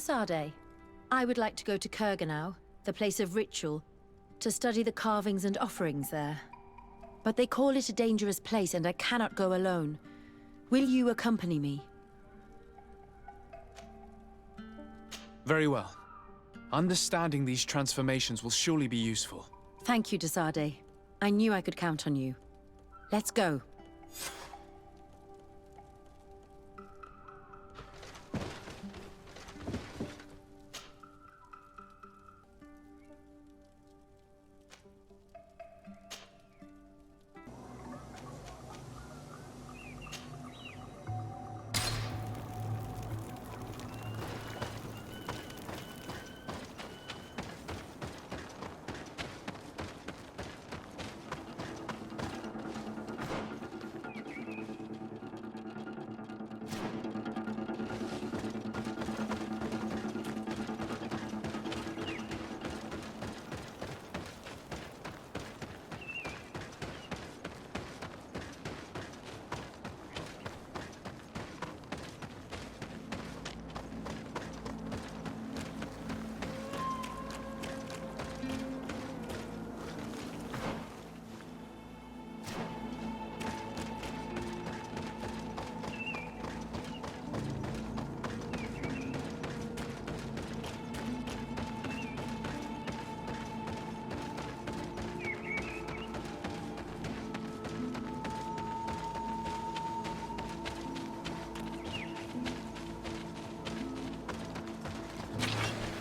Sade. I would like to go to Kurganau, the place of ritual, to study the carvings and offerings there. But they call it a dangerous place and I cannot go alone. Will you accompany me? Very well. Understanding these transformations will surely be useful. Thank you, Sade. I knew I could count on you. Let's go.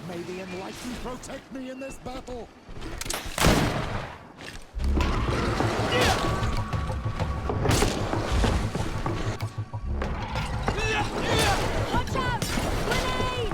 May the Enlightened protect me in this battle! Watch out! Grenade!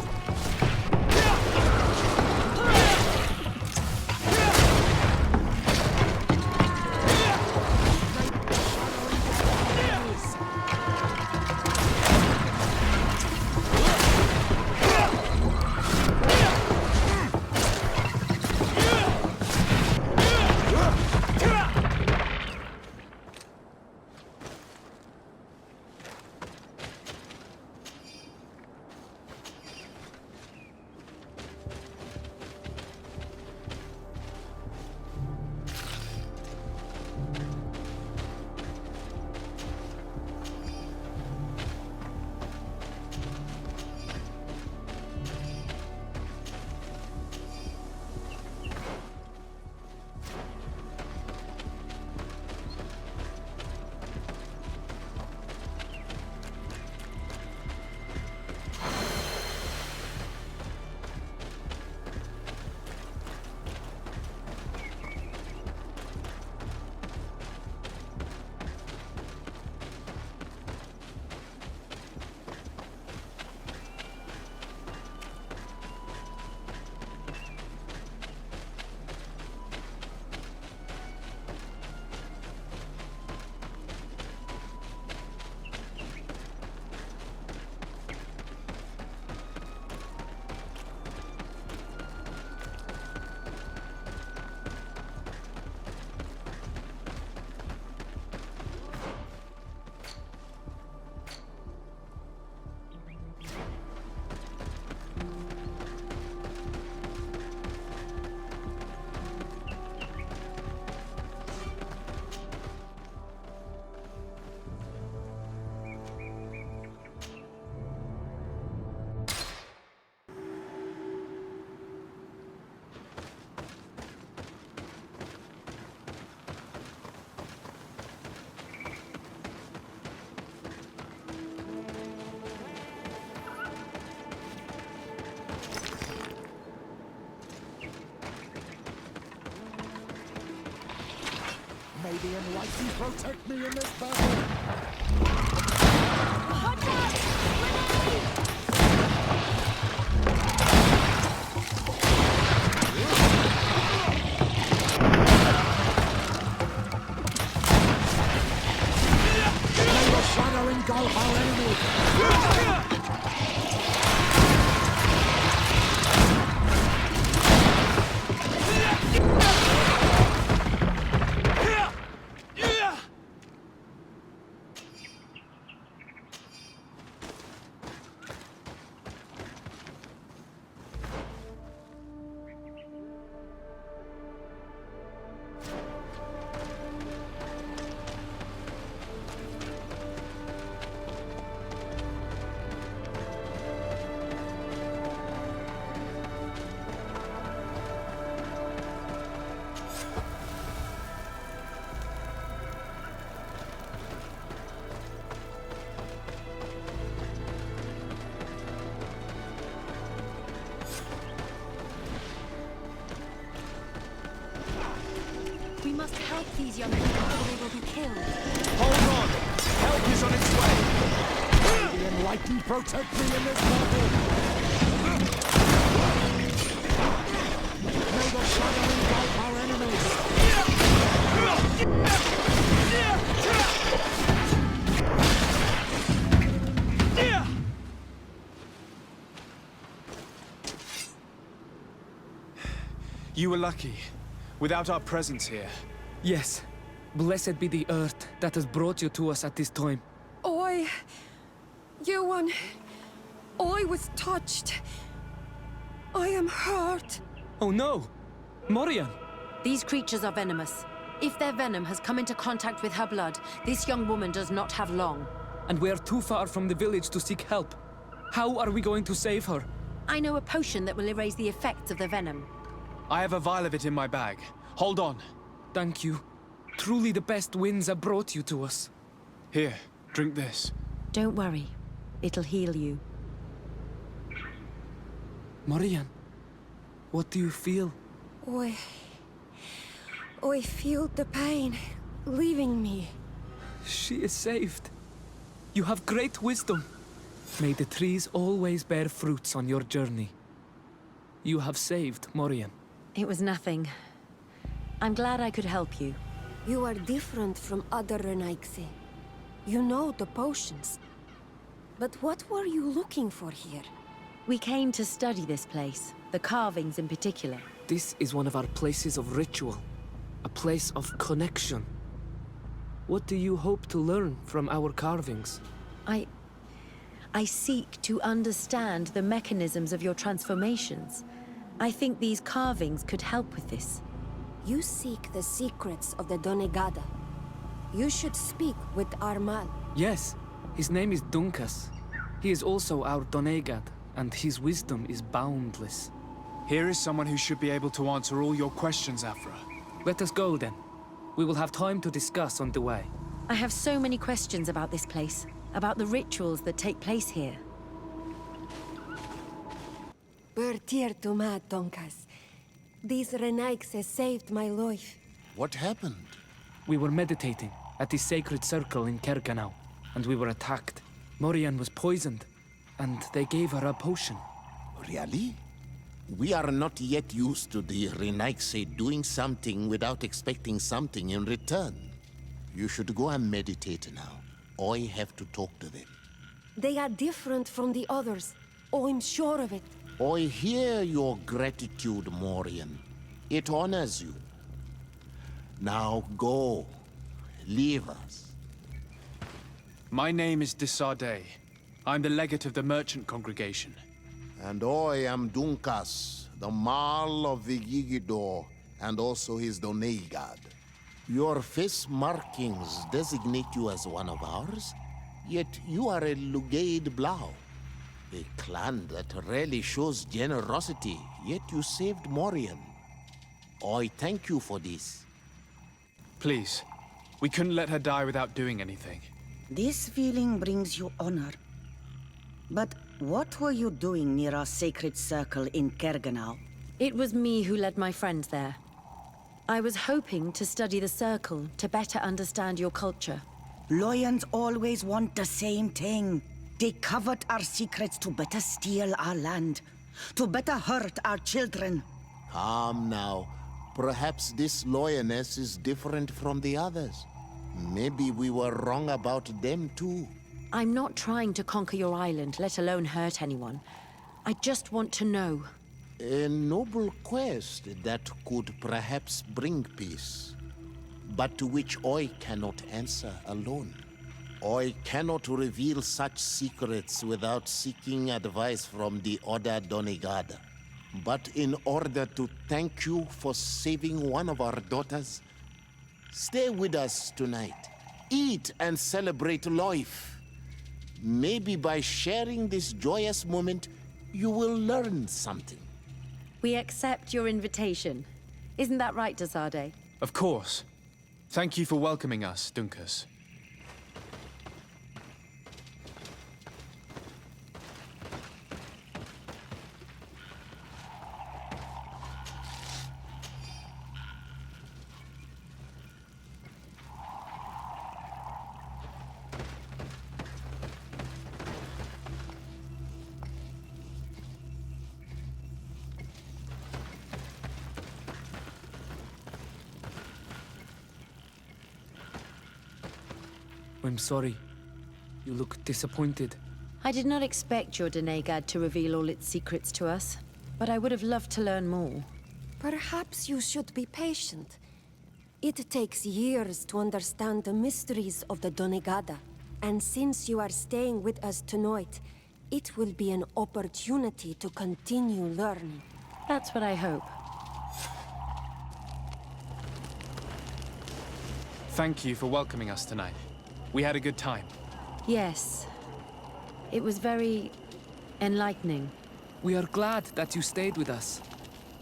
May the Enlightened protect me in this battle! Watch out! Grenade! May the shadow engulf our enemy! these young people or they will be killed. Hold on! Help is on its way! May the enlightened protect me in this battle! May the shadow engulf our enemies! You were lucky. Without our presence here. Yes. Blessed be the earth that has brought you to us at this time. Ewan, I was touched. I am hurt. Oh no! Morian! These creatures are venomous. If their venom has come into contact with her blood, this young woman does not have long. And we are too far from the village to seek help. How are we going to save her? I know a potion that will erase the effects of the venom. I have a vial of it in my bag. Hold on. Thank you. Truly the best winds have brought you to us. Here, drink this. Don't worry. It'll heal you. Morian, what do you feel? I feel the pain leaving me. She is saved. You have great wisdom. May the trees always bear fruits on your journey. You have saved Morian. It was nothing. I'm glad I could help you. You are different from other Renaigse. You know the potions. But what were you looking for here? We came to study this place, the carvings in particular. This is one of our places of ritual. A place of connection. What do you hope to learn from our carvings? I seek to understand the mechanisms of your transformations. I think these carvings could help with this. You seek the secrets of the Donegada. You should speak with Armal. Yes, his name is Dunkas. He is also our Donegad, and his wisdom is boundless. Here is someone who should be able to answer all your questions, Afra. Let us go then. We will have time to discuss on the way. I have so many questions about this place, about the rituals that take place here. Bertir to ma, Donkas. These Renaigse saved my life. What happened? We were meditating at the sacred circle in Kerganau, and we were attacked. Morian was poisoned, and they gave her a potion. Really? We are not yet used to the Renaigse doing something without expecting something in return. You should go and meditate now. I have to talk to them. They are different from the others. Oh, I'm sure of it. I hear your gratitude, Morian. It honors you. Now go. Leave us. My name is Desardet. I'm the legate of the merchant congregation. And I am Dunkas, the Marl of the Yigidor, and also his Donegad. Your face markings designate you as one of ours, yet you are a Lugaid Blau. A clan that rarely shows generosity, yet you saved Morian. I thank you for this. Please, we couldn't let her die without doing anything. This feeling brings you honor. But what were you doing near our sacred circle in Kerganau? It was me who led my friends there. I was hoping to study the circle to better understand your culture. Loyans always want the same thing. They covet our secrets to better steal our land, to better hurt our children. Calm now. Perhaps this lioness is different from the others. Maybe we were wrong about them too. I'm not trying to conquer your island, let alone hurt anyone. I just want to know. A noble quest that could perhaps bring peace, but to which I cannot answer alone. I cannot reveal such secrets without seeking advice from the Order Donegada. But in order to thank you for saving one of our daughters, stay with us tonight. Eat and celebrate life. Maybe by sharing this joyous moment, you will learn something. We accept your invitation. Isn't that right, Desardet? Of course. Thank you for welcoming us, Dunkas. I'm sorry. You look disappointed. I did not expect your Denegad to reveal all its secrets to us, but I would have loved to learn more. Perhaps you should be patient. It takes years to understand the mysteries of the Donegada. And since you are staying with us tonight, it will be an opportunity to continue learning. That's what I hope. Thank you for welcoming us tonight. We had a good time. Yes. It was very enlightening. We are glad that you stayed with us.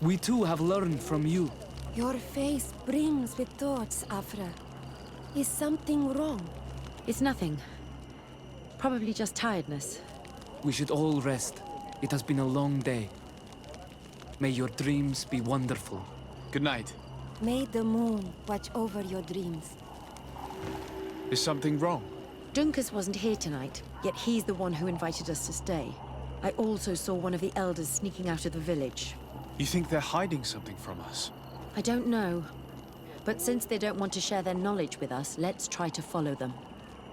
We too have learned from you. Your face brims with thoughts, Afra. Is something wrong? It's nothing. Probably just tiredness. We should all rest. It has been a long day. May your dreams be wonderful. Good night. May the moon watch over your dreams. Is something wrong? Dunkus wasn't here tonight, yet he's the one who invited us to stay. I also saw one of the elders sneaking out of the village. You think they're hiding something from us? I don't know. But since they don't want to share their knowledge with us, let's try to follow them.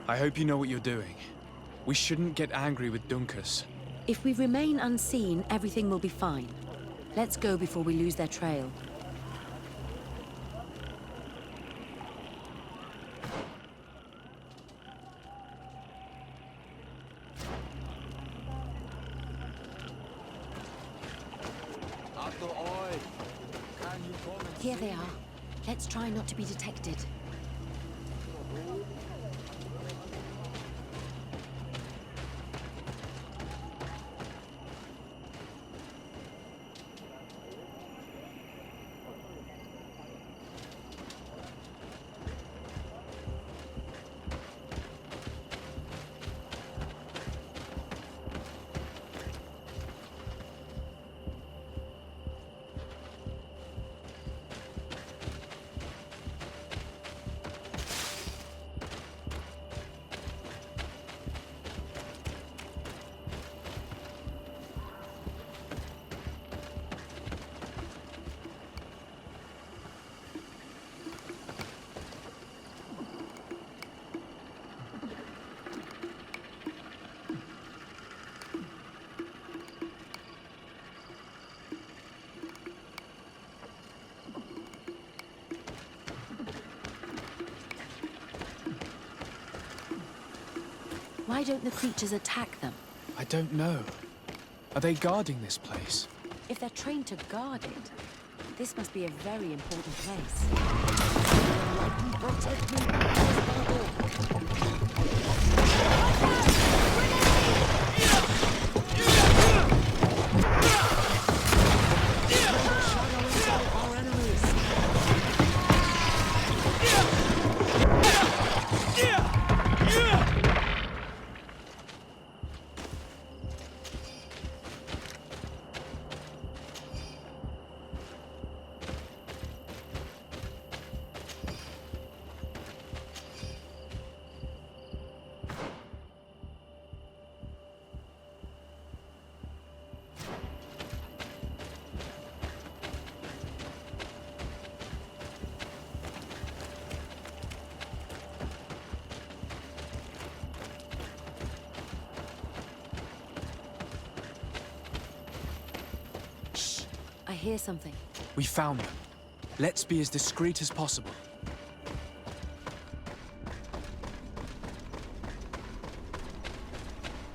I hope you know what you're doing. We shouldn't get angry with Dunkus. If we remain unseen, everything will be fine. Let's go before we lose their trail. Here they are. Let's try not to be detected. Why don't the creatures attack them? I don't know. Are they guarding this place? If they're trained to guard it, this must be a very important place. I hear something. We found them. Let's be as discreet as possible.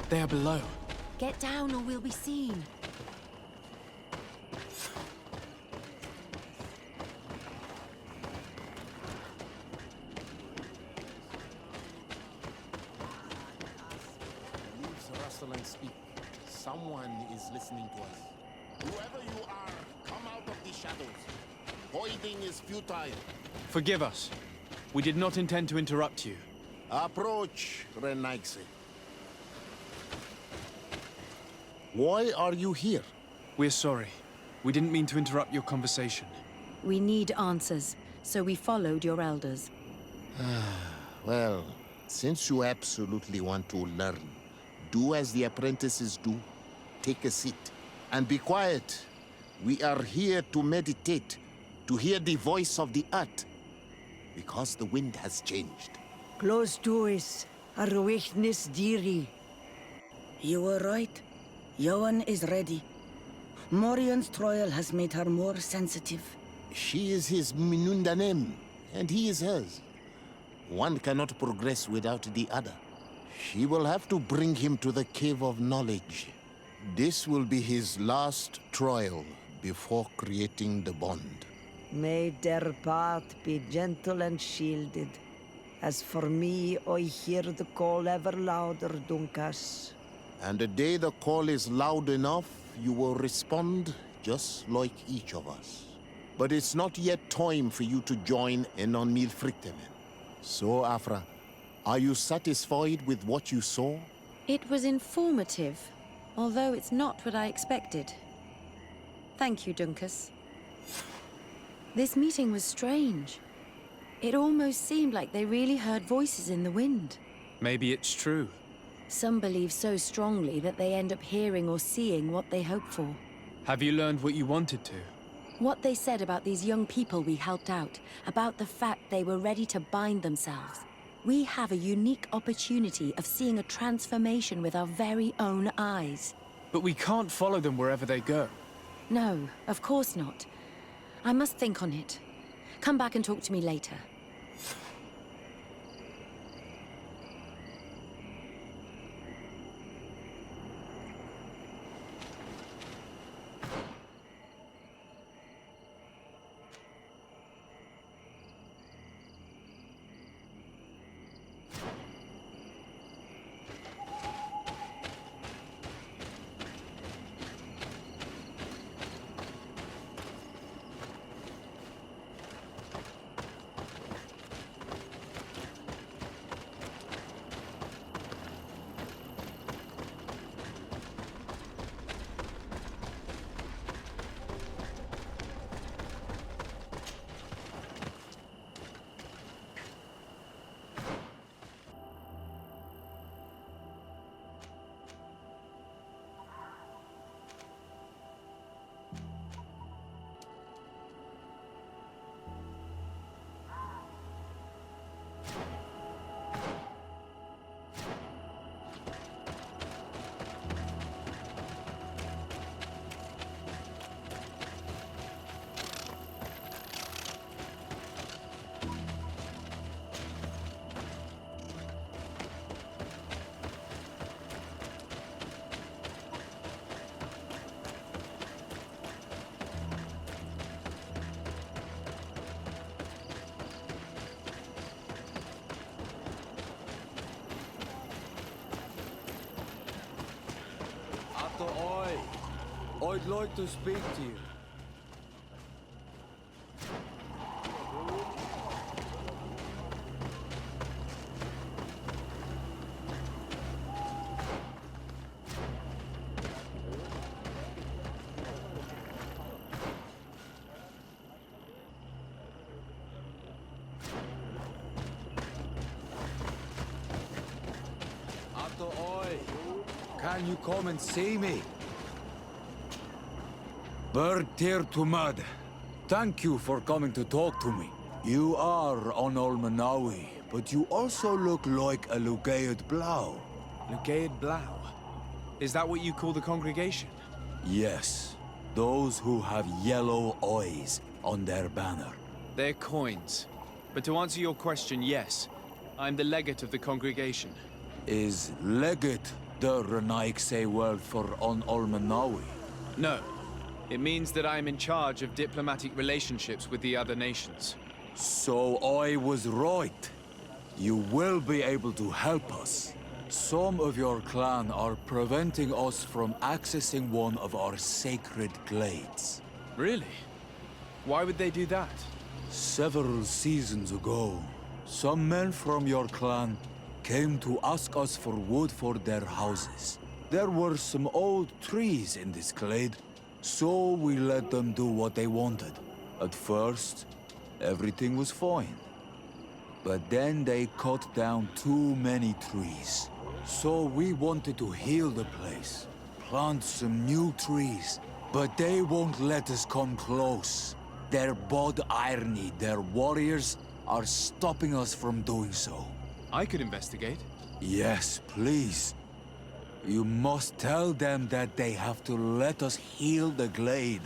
They are below. Get down or we'll be seen. Leaves rustle and speak. Someone is listening to us. Whoever you are, come out of the shadows. Hiding is futile. Forgive us. We did not intend to interrupt you. Approach, Renaigse. Why are you here? We're sorry. We didn't mean to interrupt your conversation. We need answers, so we followed your elders. Well, since you absolutely want to learn, do as the apprentices do. Take a seat. And be quiet. We are here to meditate, to hear the voice of the earth. Because the wind has changed. Close to us, our witness dearie. You were right. Johan is ready. Morian's trial has made her more sensitive. She is his Minundanem, and he is hers. One cannot progress without the other. She will have to bring him to the Cave of Knowledge. This will be his last trial before creating the bond. May their path be gentle and shielded. As for me, I hear the call ever louder, Dunkas. And the day the call is loud enough, you will respond just like each of us. But it's not yet time for you to join in on Milfrictemen. So, Afra, are you satisfied with what you saw? It was informative, although it's not what I expected. Thank you, Dunkus. This meeting was strange. It almost seemed like they really heard voices in the wind. Maybe it's true. Some believe so strongly that they end up hearing or seeing what they hope for. Have you learned what you wanted to? What they said about these young people we helped out, about the fact they were ready to bind themselves. We have a unique opportunity of seeing a transformation with our very own eyes. But we can't follow them wherever they go. No, of course not. I must think on it. Come back and talk to me later. I'd like to speak to you. Can you come and see me? Bird tear to mud. Thank you for coming to talk to me. You are on Olmanawi, but you also look like a Lugaid Blau. Lugaid Blau? Is that what you call the congregation? Yes, those who have yellow eyes on their banner. They're coins. But to answer your question, yes. I'm the legate of the congregation. Is legate the Renaikse word for on Olmanawi? No. It means that I am in charge of diplomatic relationships with the other nations. So I was right. You will be able to help us. Some of your clan are preventing us from accessing one of our sacred glades. Really? Why would they do that? Several seasons ago, some men from your clan came to ask us for wood for their houses. There were some old trees in this glade, so we let them do what they wanted. At first, everything was fine. But then they cut down too many trees. So we wanted to heal the place, plant some new trees. But they won't let us come close. Their bod irony, their warriors, are stopping us from doing so. I could investigate. Yes, please. You must tell them that they have to let us heal the glade.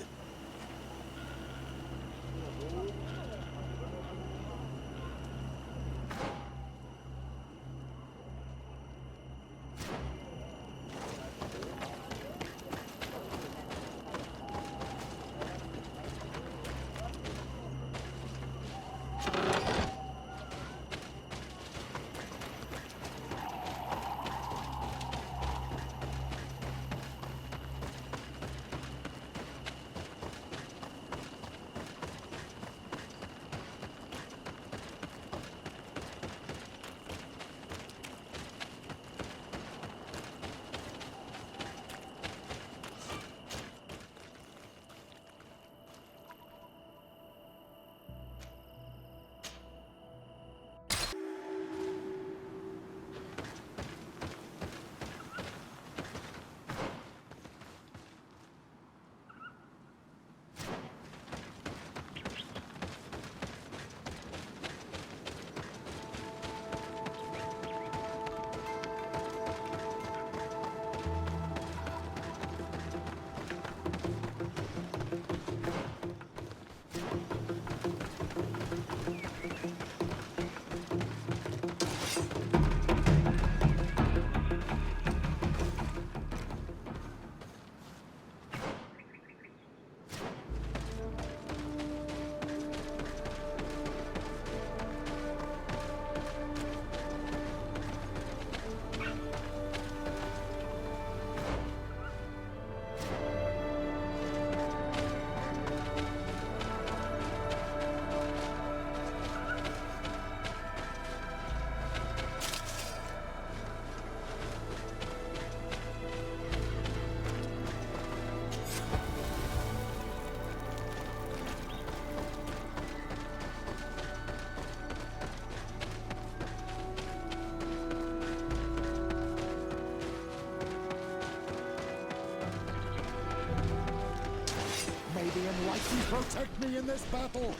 May the Enlightened protect me in this battle!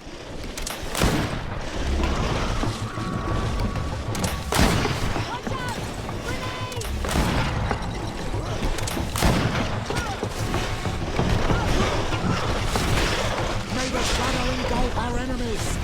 Watch out! Grenade! May the shadow engulf our enemies!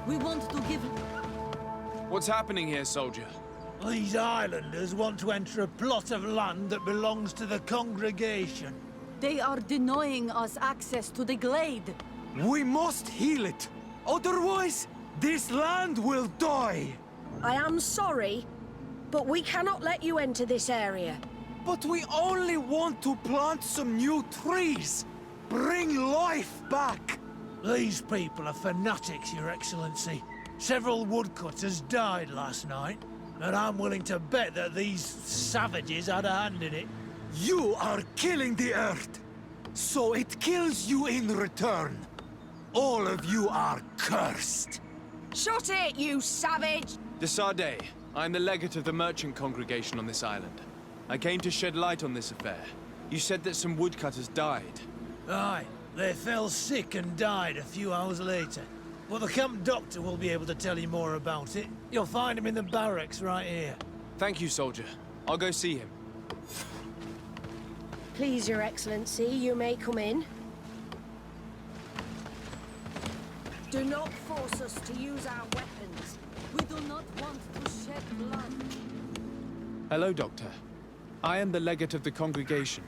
We want to give... What's happening here, soldier? These islanders want to enter a plot of land that belongs to the congregation. They are denying us access to the glade. We must heal it. Otherwise, this land will die. I am sorry, but we cannot let you enter this area. But we only want to plant some new trees. Bring life back. These people are fanatics, Your Excellency. Several woodcutters died last night, and I'm willing to bet that these savages had a hand in it. You are killing the earth, so it kills you in return. All of you are cursed. Shut it, you savage! De Sardet, I'm the legate of the merchant congregation on this island. I came to shed light on this affair. You said that some woodcutters died. Aye, they fell sick and died a few hours later. Well, the camp doctor will be able to tell you more about it. You'll find him in the barracks right here. Thank you, soldier. I'll go see him. Please, Your Excellency, you may come in. Do not force us to use our weapons. We do not want to shed blood. Hello, Doctor. I am the legate of the congregation.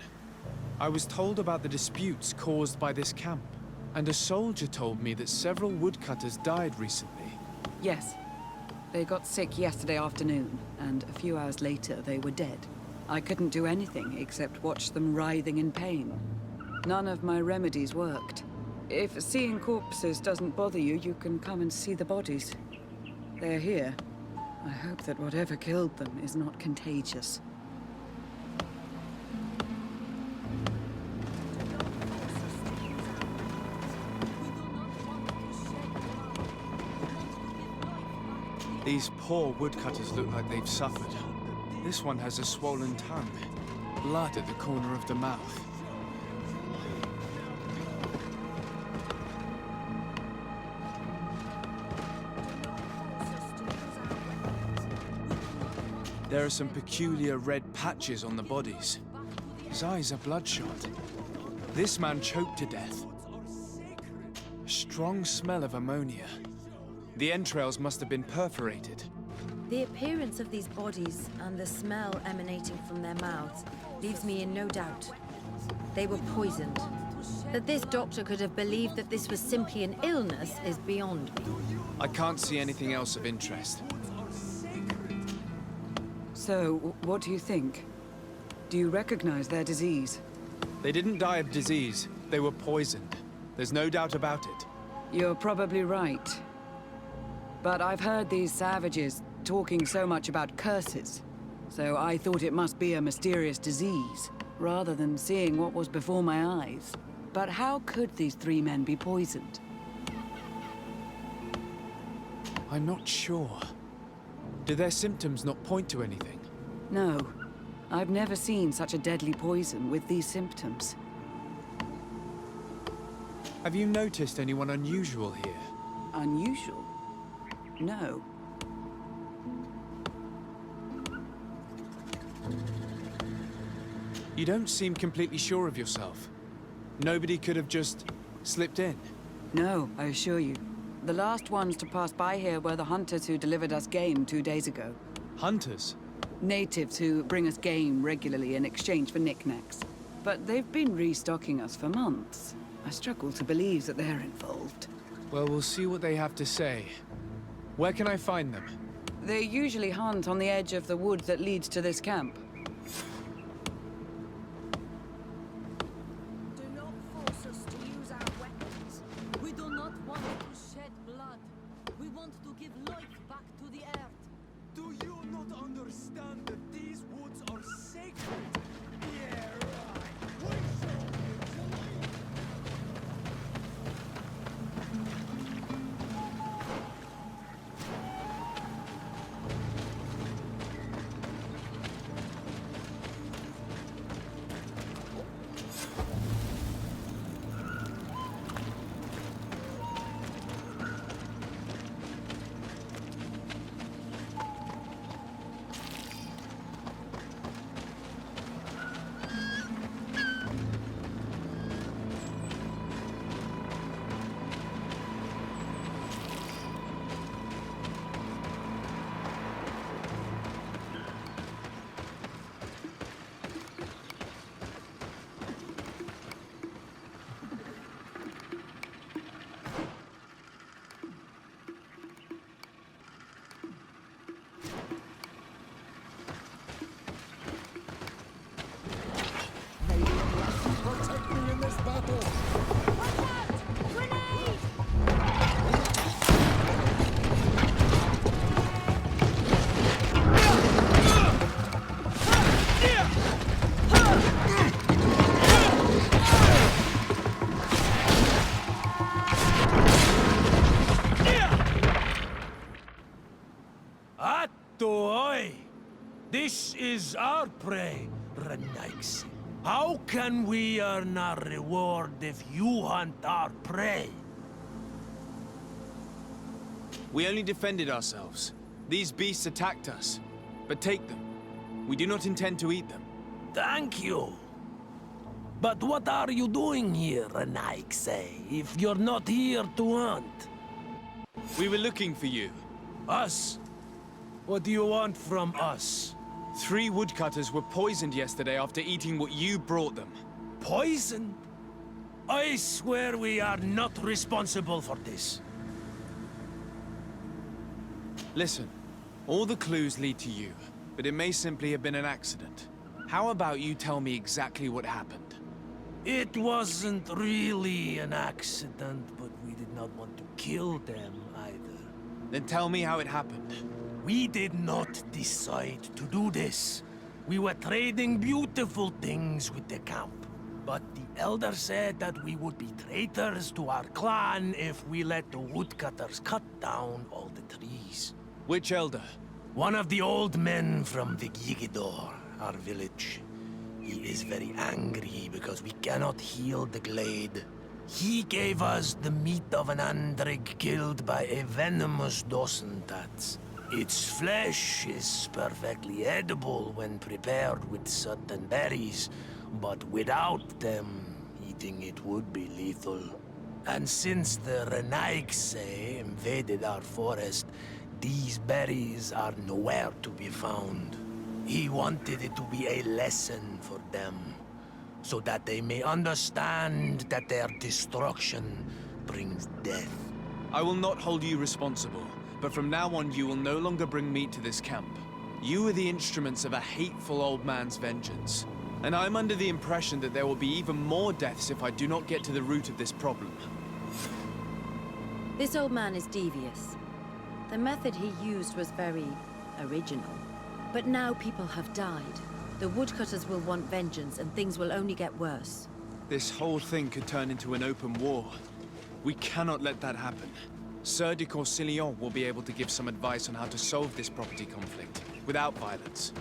I was told about the disputes caused by this camp, and a soldier told me that several woodcutters died recently. Yes. They got sick yesterday afternoon, and a few hours later they were dead. I couldn't do anything except watch them writhing in pain. None of my remedies worked. If seeing corpses doesn't bother you, you can come and see the bodies. They're here. I hope that whatever killed them is not contagious. These poor woodcutters look like they've suffered. This one has a swollen tongue, blood at the corner of the mouth. There are some peculiar red patches on the bodies. His eyes are bloodshot. This man choked to death. A strong smell of ammonia. The entrails must have been perforated. The appearance of these bodies and the smell emanating from their mouths leaves me in no doubt. They were poisoned. That this doctor could have believed that this was simply an illness is beyond me. I can't see anything else of interest. So, what do you think? Do you recognize their disease? They didn't die of disease. They were poisoned. There's no doubt about it. You're probably right. But I've heard these savages talking so much about curses, so I thought it must be a mysterious disease, rather than seeing what was before my eyes. But how could these three men be poisoned? I'm not sure. Do their symptoms not point to anything? No. I've never seen such a deadly poison with these symptoms. Have you noticed anyone unusual here? Unusual? No. You don't seem completely sure of yourself. Nobody could have just slipped in. No, I assure you. The last ones to pass by here were the hunters who delivered us game 2 days ago. Hunters? Natives who bring us game regularly in exchange for knickknacks. But they've been restocking us for months. I struggle to believe that they're involved. Well, we'll see what they have to say. Where can I find them? They usually hunt on the edge of the wood that leads to this camp. Do not force us to use our weapons. We do not want to shed blood. We want to give life back to the earth. Do you not understand that these woods are sacred? Yeah, right. We shall. oi! This is our prey, Renaix. How can we earn our reward if you hunt our prey? We only defended ourselves. These beasts attacked us. But take them. We do not intend to eat them. Thank you. But what are you doing here, Renaix, if you're not here to hunt? We were looking for you. Us? What do you want from us? 3 woodcutters were poisoned yesterday after eating what you brought them. Poisoned? I swear we are not responsible for this. Listen, all the clues lead to you, but it may simply have been an accident. How about you tell me exactly what happened? It wasn't really an accident, but we did not want to kill them either. Then tell me how it happened. We did not decide to do this. We were trading beautiful things with the camp. But the elder said that we would be traitors to our clan if we let the woodcutters cut down all the trees. Which elder? One of the old men from Vigigidor, our village. He is very angry because we cannot heal the glade. He gave us the meat of an andrig killed by a venomous dosentats. Its flesh is perfectly edible when prepared with certain berries, but without them, eating it would be lethal. And since the Renaix invaded our forest, these berries are nowhere to be found. He wanted it to be a lesson for them, so that they may understand that their destruction brings death. I will not hold you responsible, but from now on you will no longer bring meat to this camp. You are the instruments of a hateful old man's vengeance. And I'm under the impression that there will be even more deaths if I do not get to the root of this problem. This old man is devious. The method he used was very original. But now people have died. The woodcutters will want vengeance, and things will only get worse. This whole thing could turn into an open war. We cannot let that happen. Sir de Corsillon will be able to give some advice on how to solve this property conflict, without violence.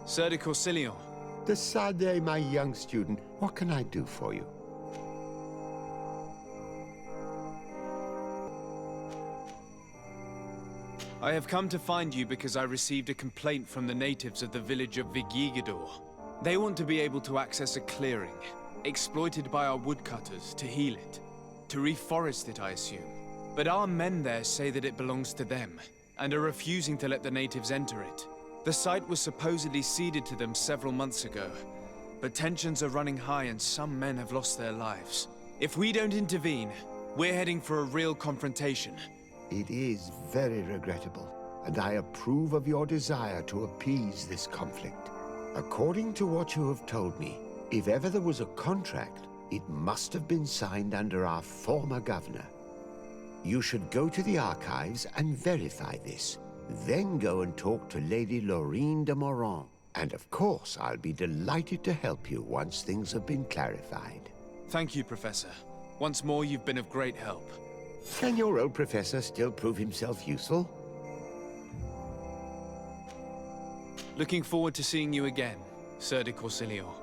Sir de Corsillon. Decidez, my young student. What can I do for you? I have come to find you because I received a complaint from the natives of the village of Vigigidor. They want to be able to access a clearing, exploited by our woodcutters, to heal it. To reforest it, I assume. But our men there say that it belongs to them, and are refusing to let the natives enter it. The site was supposedly ceded to them several months ago, but tensions are running high and some men have lost their lives. If we don't intervene, we're heading for a real confrontation. It is very regrettable, and I approve of your desire to appease this conflict. According to what you have told me, if ever there was a contract, it must have been signed under our former governor. You should go to the archives and verify this. Then go and talk to Lady Laurine de Moran. And of course, I'll be delighted to help you once things have been clarified. Thank you, Professor. Once more, you've been of great help. Can your old professor still prove himself useful? Looking forward to seeing you again, Sir de Corsilio.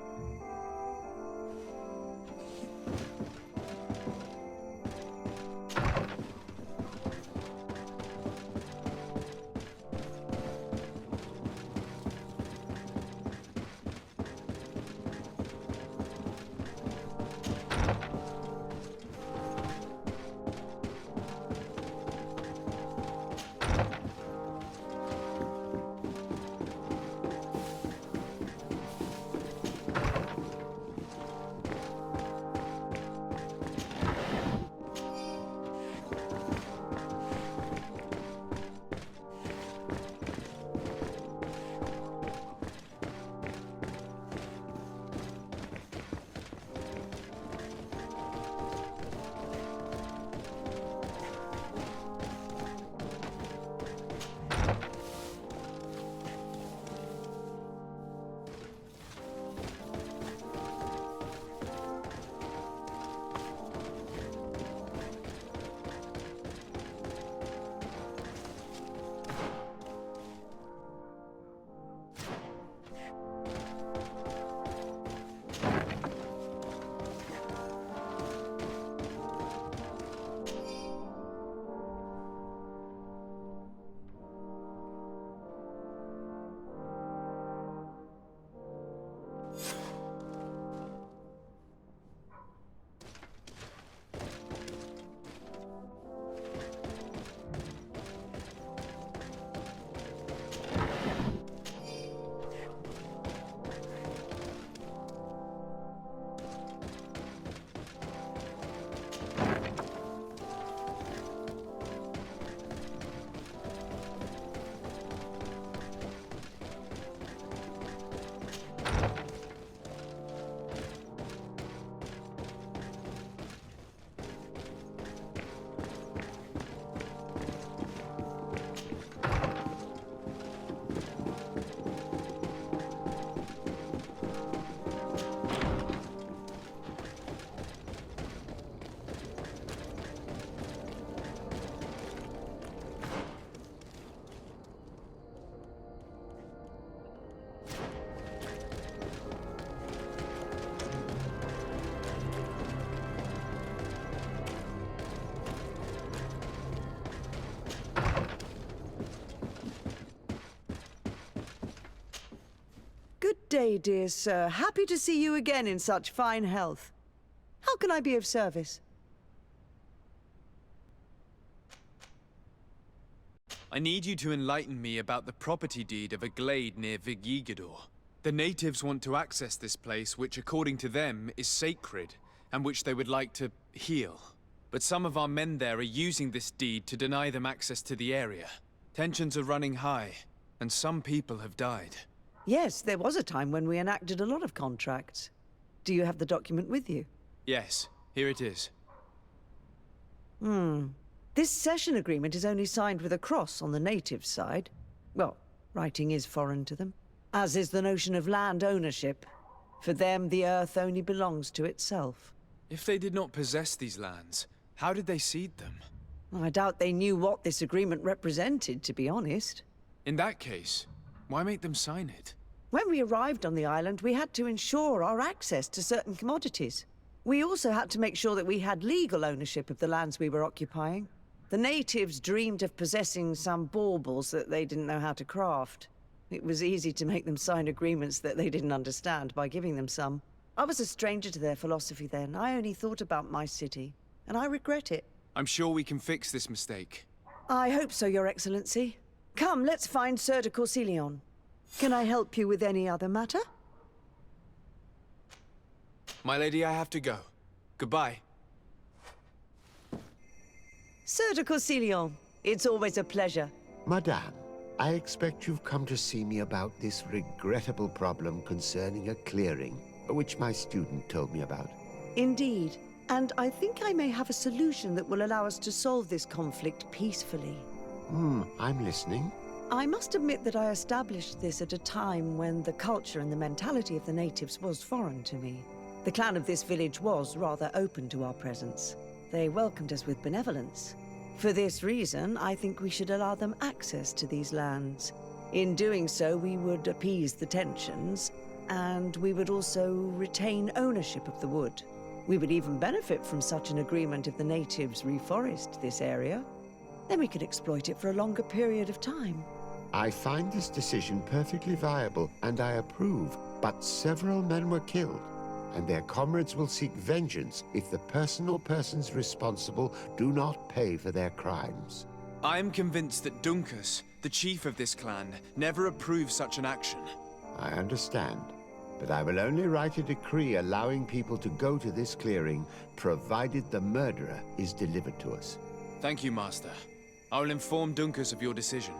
Good day, dear sir. Happy to see you again in such fine health. How can I be of service? I need you to enlighten me about the property deed of a glade near Vigigador. The natives want to access this place, which according to them is sacred, and which they would like to heal. But some of our men there are using this deed to deny them access to the area. Tensions are running high, and some people have died. Yes, there was a time when we enacted a lot of contracts. Do you have the document with you? Yes, here it is. This cession agreement is only signed with a cross on the native side. Well, writing is foreign to them. As is the notion of land ownership. For them, the earth only belongs to itself. If they did not possess these lands, how did they cede them? I doubt they knew what this agreement represented, to be honest. In that case, why make them sign it? When we arrived on the island, we had to ensure our access to certain commodities. We also had to make sure that we had legal ownership of the lands we were occupying. The natives dreamed of possessing some baubles that they didn't know how to craft. It was easy to make them sign agreements that they didn't understand by giving them some. I was a stranger to their philosophy then. I only thought about my city, and I regret it. I'm sure we can fix this mistake. I hope so, Your Excellency. Come, let's find Sir de Corsillion. Can I help you with any other matter? My lady, I have to go. Goodbye. Sir de Corsillion, it's always a pleasure. Madame, I expect you've come to see me about this regrettable problem concerning a clearing, which my student told me about. Indeed. And I think I may have a solution that will allow us to solve this conflict peacefully. I'm listening. I must admit that I established this at a time when the culture and the mentality of the natives was foreign to me. The clan of this village was rather open to our presence. They welcomed us with benevolence. For this reason, I think we should allow them access to these lands. In doing so, we would appease the tensions, and we would also retain ownership of the wood. We would even benefit from such an agreement if the natives reforest this area. Then we could exploit it for a longer period of time. I find this decision perfectly viable, and I approve. But several men were killed, and their comrades will seek vengeance if the person or persons responsible do not pay for their crimes. I am convinced that Dunkus, the chief of this clan, never approved such an action. I understand, but I will only write a decree allowing people to go to this clearing, provided the murderer is delivered to us. Thank you, Master. I will inform Dunkus of your decision.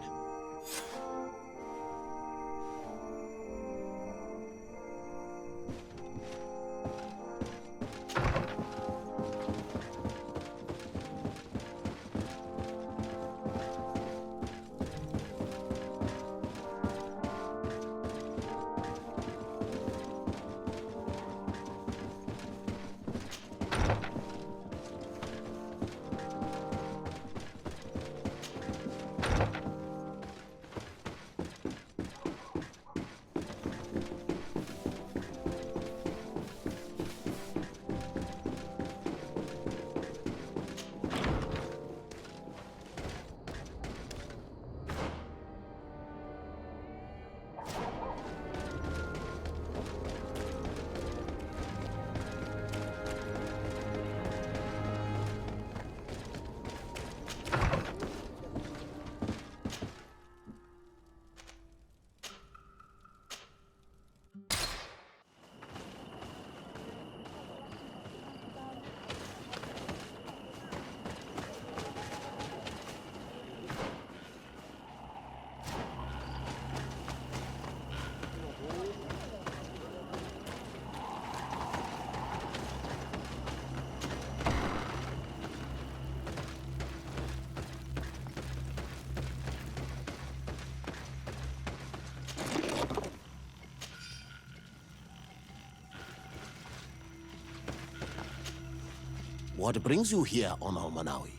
What brings you here on Almanawi?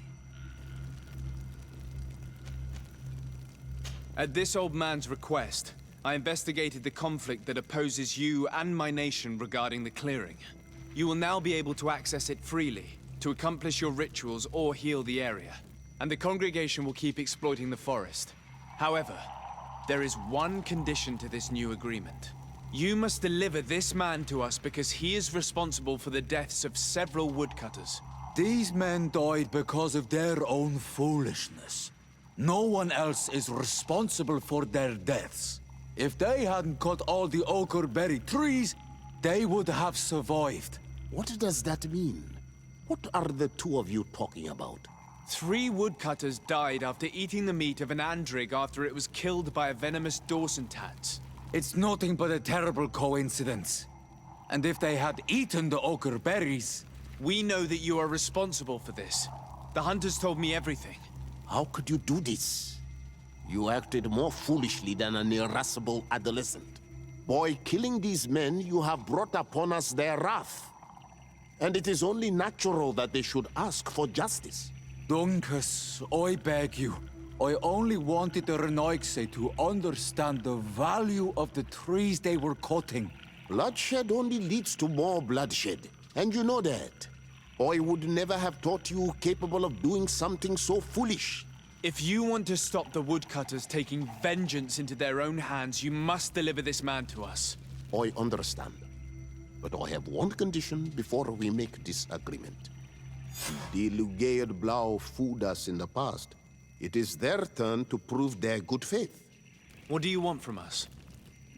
At this old man's request, I investigated the conflict that opposes you and my nation regarding the clearing. You will now be able to access it freely, to accomplish your rituals or heal the area. And the congregation will keep exploiting the forest. However, there is one condition to this new agreement. You must deliver this man to us because he is responsible for the deaths of several woodcutters. These men died because of their own foolishness. No one else is responsible for their deaths. If they hadn't cut all the ochreberry trees, they would have survived. What does that mean? What are the two of you talking about? 3 woodcutters died after eating the meat of an andrig after it was killed by a venomous Dawson tat. It's nothing but a terrible coincidence. And if they had eaten the ochre berries... We know that you are responsible for this. The hunters told me everything. How could you do this? You acted more foolishly than an irascible adolescent. By killing these men, you have brought upon us their wrath. And it is only natural that they should ask for justice. Dunkus, I beg you. I only wanted the Renoixe to understand the value of the trees they were cutting. Bloodshed only leads to more bloodshed, and you know that. I would never have thought you capable of doing something so foolish. If you want to stop the woodcutters taking vengeance into their own hands, you must deliver this man to us. I understand. But I have one condition before we make this agreement. The Lugaid Blau fooled us in the past. It is their turn to prove their good faith. What do you want from us?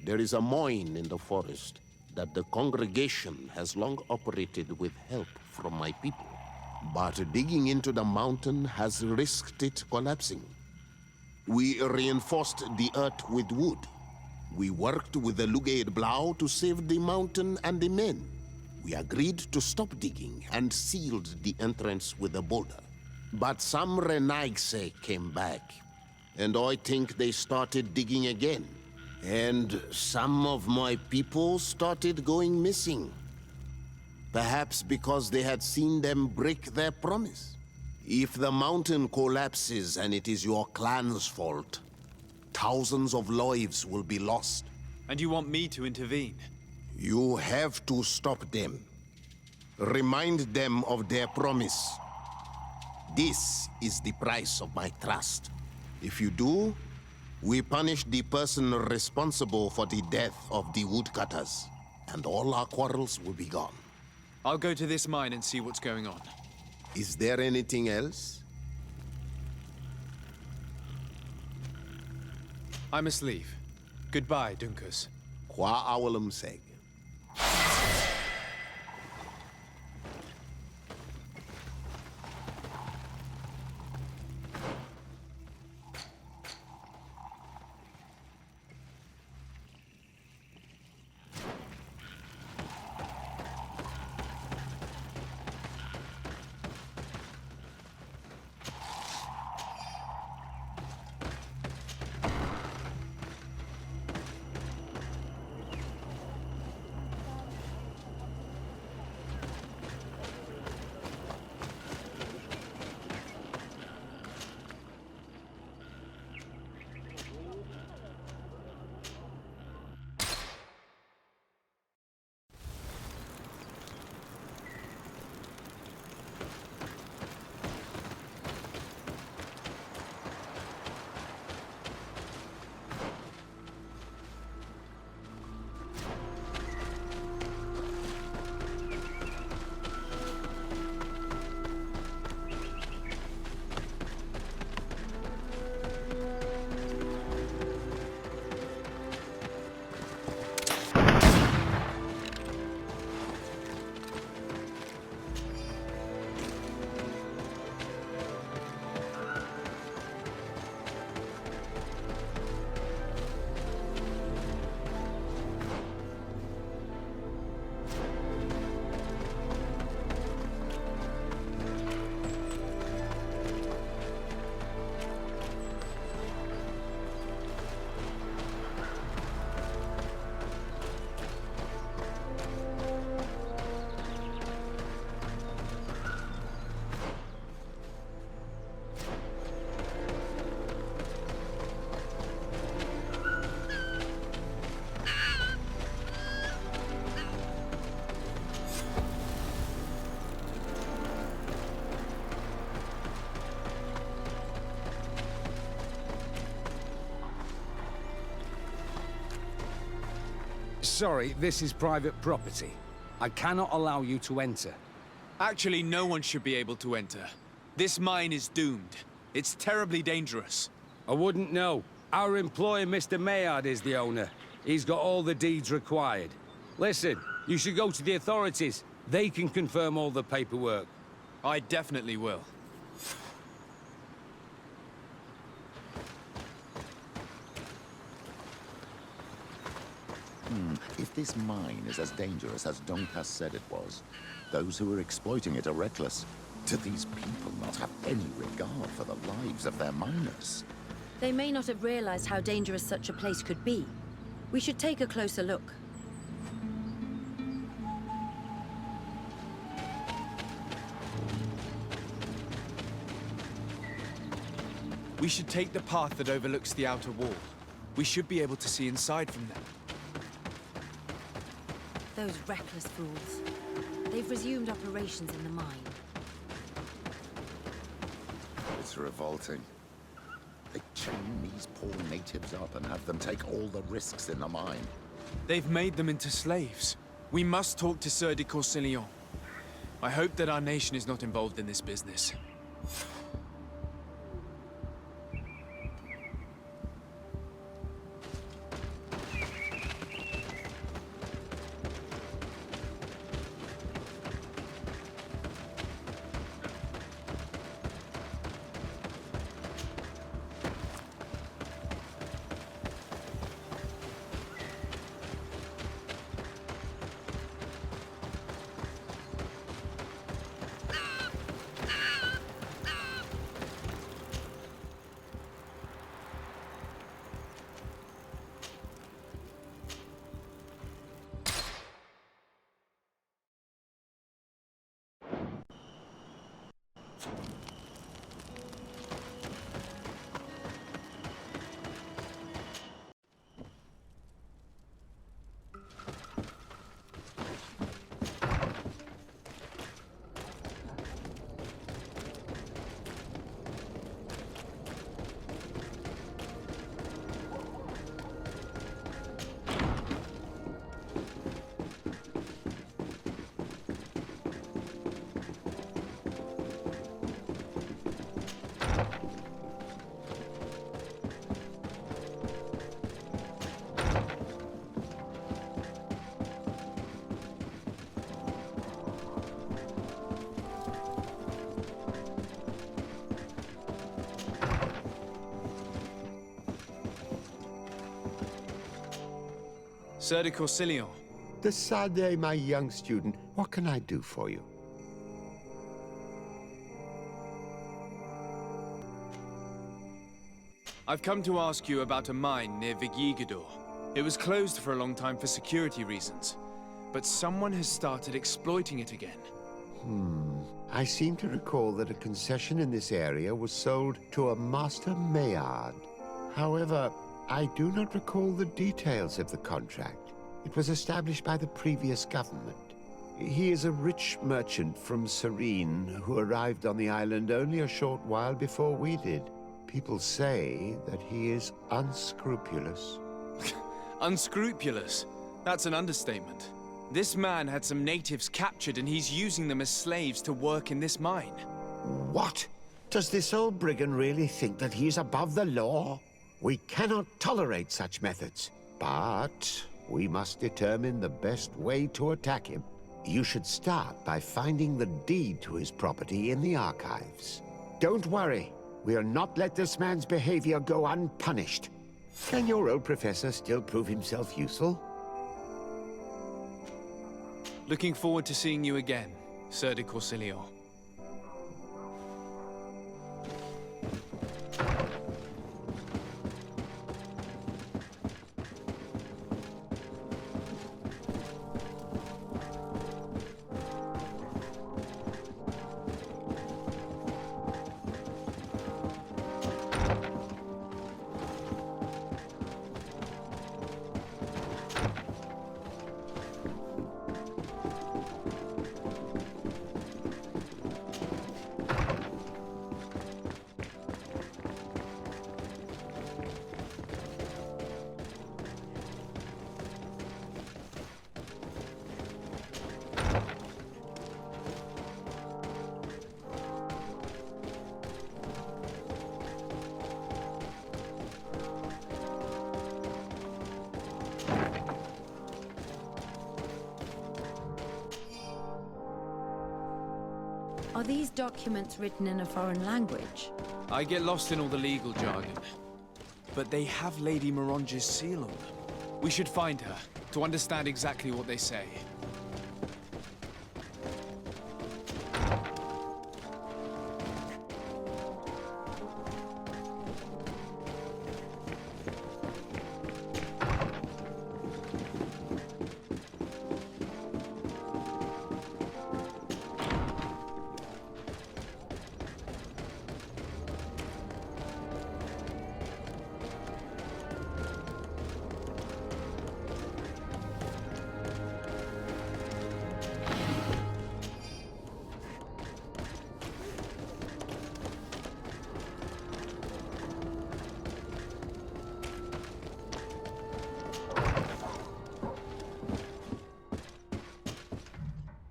There is a mine in the forest that the congregation has long operated with help from my people. But digging into the mountain has risked it collapsing. We reinforced the earth with wood. We worked with the Lugaid Blau to save the mountain and the men. We agreed to stop digging and sealed the entrance with a boulder. But some Renoixe came back, and I think they started digging again. And some of my people started going missing. Perhaps because they had seen them break their promise. If the mountain collapses and it is your clan's fault, thousands of lives will be lost. And you want me to intervene? You have to stop them. Remind them of their promise. This is the price of my trust. If you do, we punish the person responsible for the death of the woodcutters, and all our quarrels will be gone. I'll go to this mine and see what's going on. Is there anything else? I must leave. Goodbye, Dunkus. Qua awalum seg. Sorry, this is private property. I cannot allow you to enter. Actually, no one should be able to enter. This mine is doomed. It's terribly dangerous. I wouldn't know. Our employer, Mr. Maillard, is the owner. He's got all the deeds required. Listen, you should go to the authorities. They can confirm all the paperwork. I definitely will. If this mine is as dangerous as Donkas said it was, those who are exploiting it are reckless. Do these people not have any regard for the lives of their miners? They may not have realized how dangerous such a place could be. We should take a closer look. We should take the path that overlooks the outer wall. We should be able to see inside from there. Those reckless fools. They've resumed operations in the mine. It's revolting. They chain these poor natives up and have them take all the risks in the mine. They've made them into slaves. We must talk to Sieur de Courcillon. I hope that our nation is not involved in this business. Sir de Corsilion. Decidez, my young student, what can I do for you? I've come to ask you about a mine near Vigigador. It was closed for a long time for security reasons, but someone has started exploiting it again. I seem to recall that a concession in this area was sold to a Master Maillard. However, I do not recall the details of the contract. It was established by the previous government. He is a rich merchant from Serene who arrived on the island only a short while before we did. People say that he is unscrupulous. Unscrupulous? That's an understatement. This man had some natives captured and he's using them as slaves to work in this mine. What? Does this old brigand really think that he is above the law? We cannot tolerate such methods, but we must determine the best way to attack him. You should start by finding the deed to his property in the archives. Don't worry. We'll not let this man's behavior go unpunished. Can your old professor still prove himself useful? Looking forward to seeing you again, Sir de Corsilion. Are these documents written in a foreign language? I get lost in all the legal jargon. But they have Lady Moronge's seal on them. We should find her, to understand exactly what they say.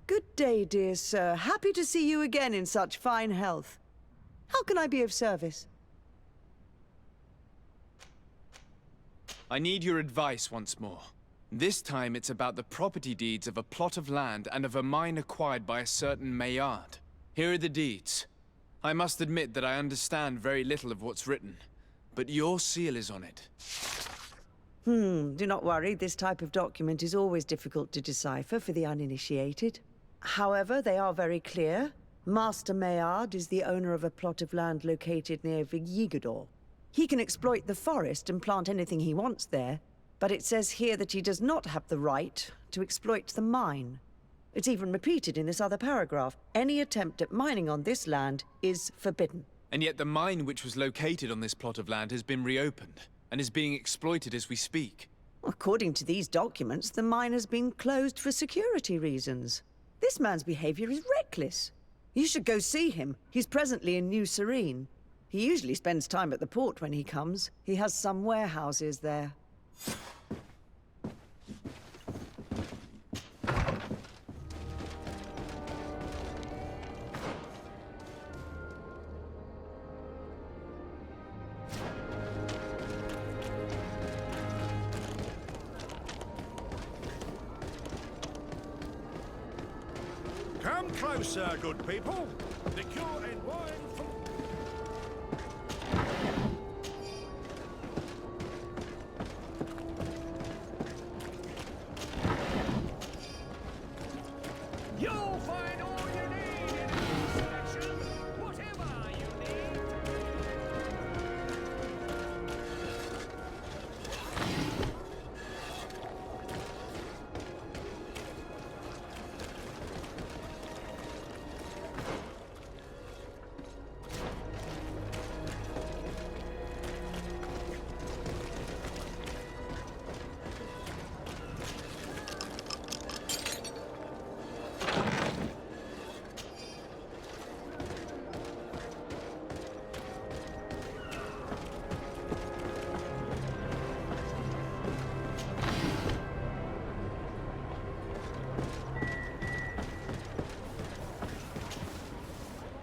Good day, dear sir. Happy to see you again in such fine health. How can I be of service? I need your advice once more. This time it's about the property deeds of a plot of land and of a mine acquired by a certain Maillard. Here are the deeds. I must admit that I understand very little of what's written, but your seal is on it. Do not worry. This type of document is always difficult to decipher for the uninitiated. However, they are very clear. Master Maillard is the owner of a plot of land located near Vigigador. He can exploit the forest and plant anything he wants there, but it says here that he does not have the right to exploit the mine. It's even repeated in this other paragraph. Any attempt at mining on this land is forbidden. And yet the mine which was located on this plot of land has been reopened, and is being exploited as we speak. According to these documents, the mine has been closed for security reasons. This man's behavior is reckless. You should go see him. He's presently in New Serene. He usually spends time at the port when he comes. He has some warehouses there. Come closer, good people. Liqueur and wine from... You'll find all you need in our selection, whatever you need.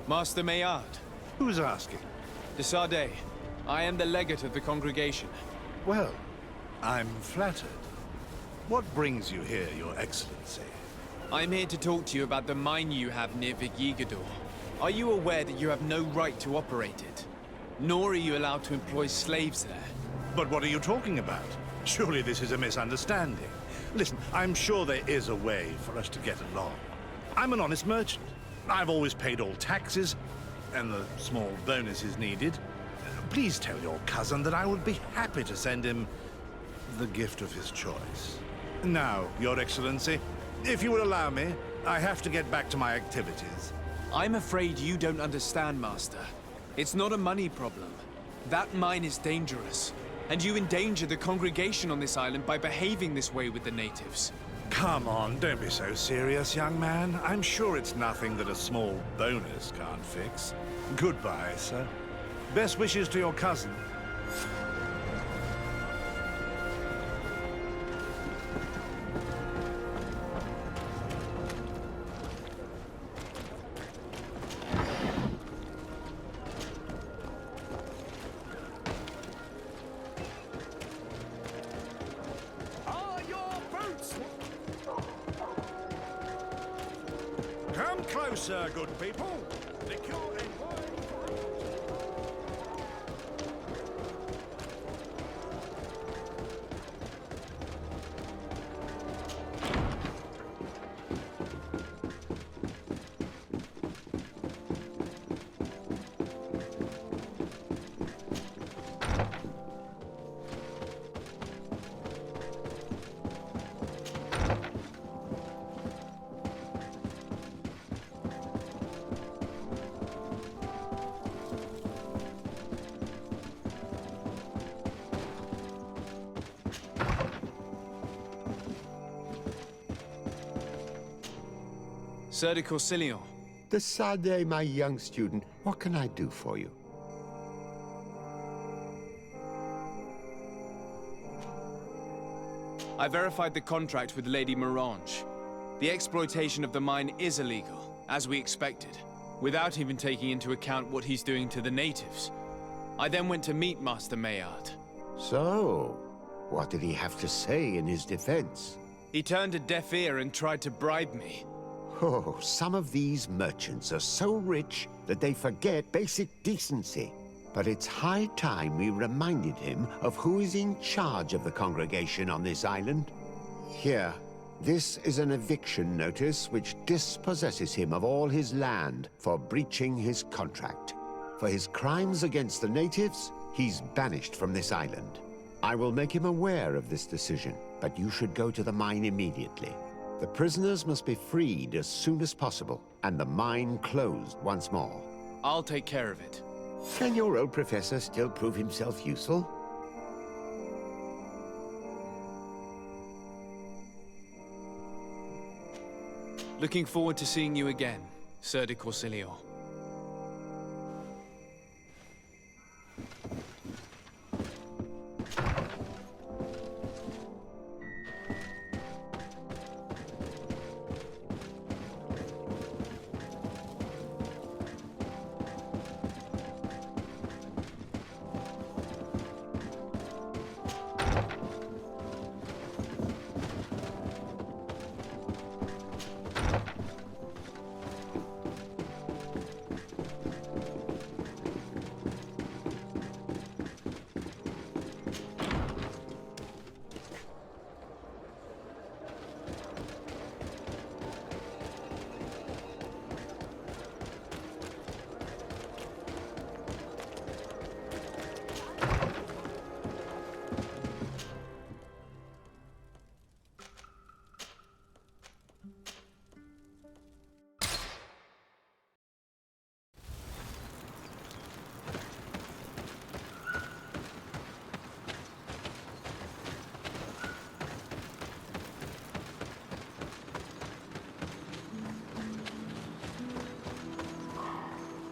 Master Maillard. Who's asking? De Sardet. I am the legate of the congregation. Well, I'm flattered. What brings you here, Your Excellency? I'm here to talk to you about the mine you have near Vigigador. Are you aware that you have no right to operate it? Nor are you allowed to employ slaves there? But what are you talking about? Surely this is a misunderstanding. Listen, I'm sure there is a way for us to get along. I'm an honest merchant. I've always paid all taxes, and the small bonuses needed. Please tell your cousin that I would be happy to send him the gift of his choice. Now, Your Excellency, if you would allow me, I have to get back to my activities. I'm afraid you don't understand, Master. It's not a money problem. That mine is dangerous, and you endanger the congregation on this island by behaving this way with the natives. Come on, don't be so serious, young man. I'm sure it's nothing that a small bonus can't fix. Goodbye, sir. Best wishes to your cousin. Come closer, good people. Liqueur and wine. Sir de Corsilion. De Sardet, my young student, what can I do for you? I verified the contract with Lady Morange. The exploitation of the mine is illegal, as we expected, without even taking into account what he's doing to the natives. I then went to meet Master Maillard. So, what did he have to say in his defense? He turned a deaf ear and tried to bribe me. Oh, some of these merchants are so rich that they forget basic decency. But it's high time we reminded him of who is in charge of the congregation on this island. Here, this is an eviction notice which dispossesses him of all his land for breaching his contract. For his crimes against the natives, he's banished from this island. I will make him aware of this decision, but you should go to the mine immediately. The prisoners must be freed as soon as possible, and the mine closed once more. I'll take care of it. Can your old professor still prove himself useful? Looking forward to seeing you again, Sir de Corsilion.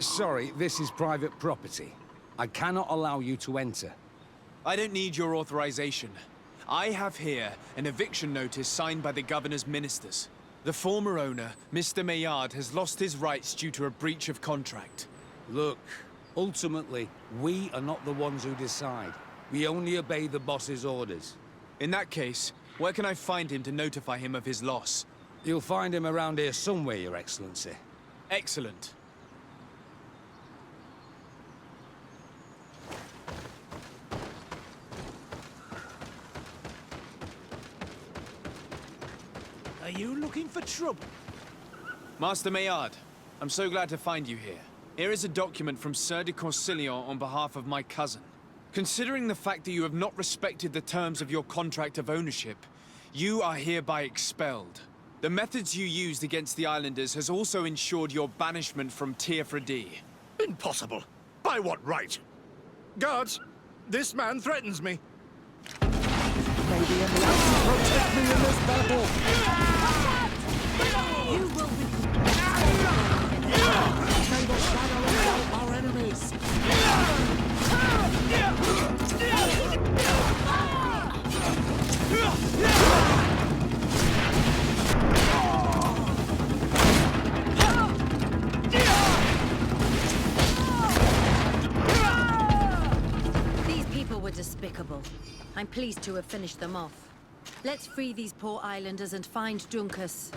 Sorry, this is private property. I cannot allow you to enter. I don't need your authorization. I have here an eviction notice signed by the governor's ministers. The former owner, Mr. Maillard, has lost his rights due to a breach of contract. Look, ultimately, we are not the ones who decide. We only obey the boss's orders. In that case, where can I find him to notify him of his loss? You'll find him around here somewhere, Your Excellency. Excellent. Are you looking for trouble? Master Maillard, I'm so glad to find you here. Here is a document from Sir de Corsillon on behalf of my cousin. Considering the fact that you have not respected the terms of your contract of ownership, you are hereby expelled. The methods you used against the islanders has also ensured your banishment from Tier-Fredi. Impossible. By what right? Guards, this man threatens me. Maybe in the to protect me in this battle. You will be... May the shadow engulf our enemies. These people were despicable. I'm pleased to have finished them off. Let's free these poor islanders and find Dunkus.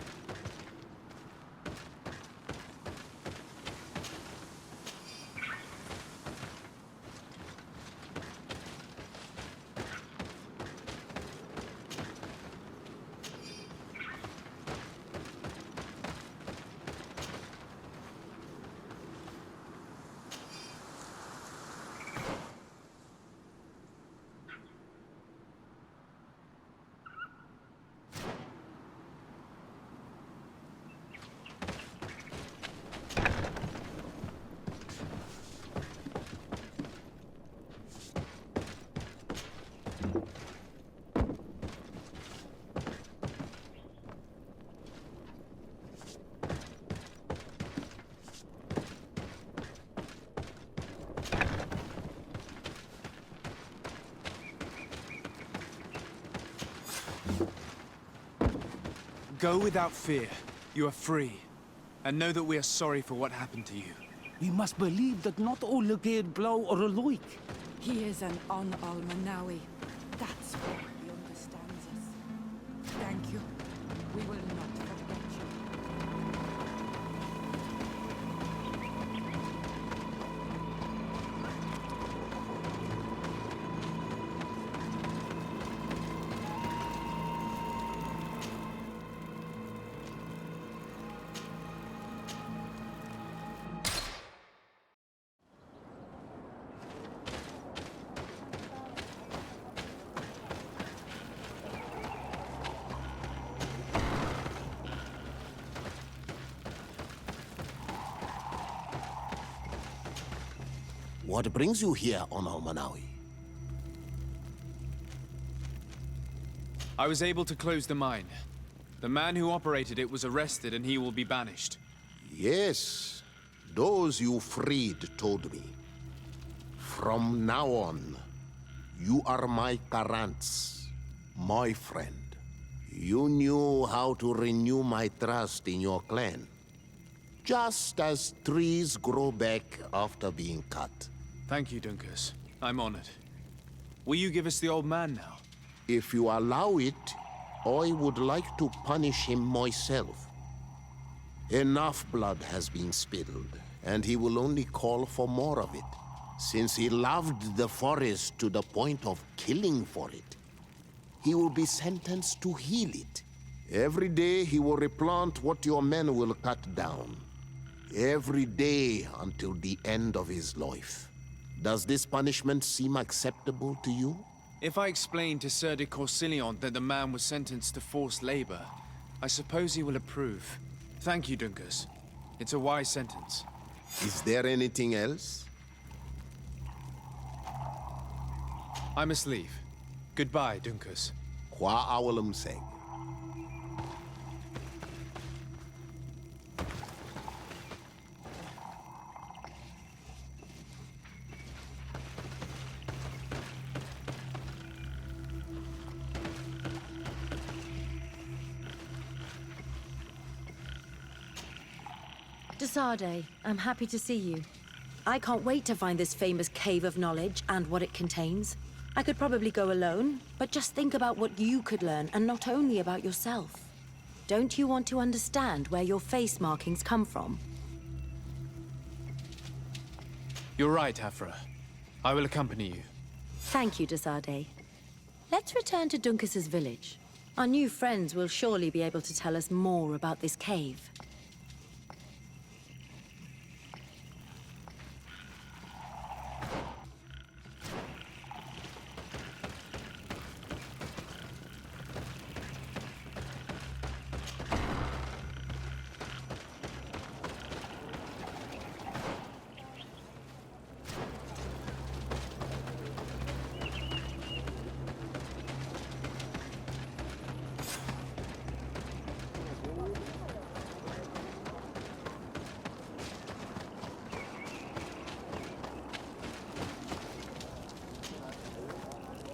Go without fear. You are free. And know that we are sorry for what happened to you. We must believe that not all Legade blow or alike. He is an Almanawi. That's why he understands us. Thank you. We will not forget you. What brings you here on Almanawi? I was able to close the mine. The man who operated it was arrested and he will be banished. Yes, those you freed told me. From now on, you are my Karants, my friend. You knew how to renew my trust in your clan. Just as trees grow back after being cut. Thank you, Dunkus. I'm honored. Will you give us the old man now? If you allow it, I would like to punish him myself. Enough blood has been spilled, and he will only call for more of it, since he loved the forest to the point of killing for it. He will be sentenced to heal it. Every day he will replant what your men will cut down. Every day until the end of his life. Does this punishment seem acceptable to you? If I explain to Sir de Corsillon that the man was sentenced to forced labor, I suppose he will approve. Thank you, Dunkus. It's a wise sentence. Is there anything else? I must leave. Goodbye, Dunkus. Qua awalum seg. Desade, I'm happy to see you. I can't wait to find this famous cave of knowledge and what it contains. I could probably go alone, but just think about what you could learn, and not only about yourself. Don't you want to understand where your face markings come from? You're right, Afra. I will accompany you. Thank you, Desade. Let's return to Duncas's village. Our new friends will surely be able to tell us more about this cave.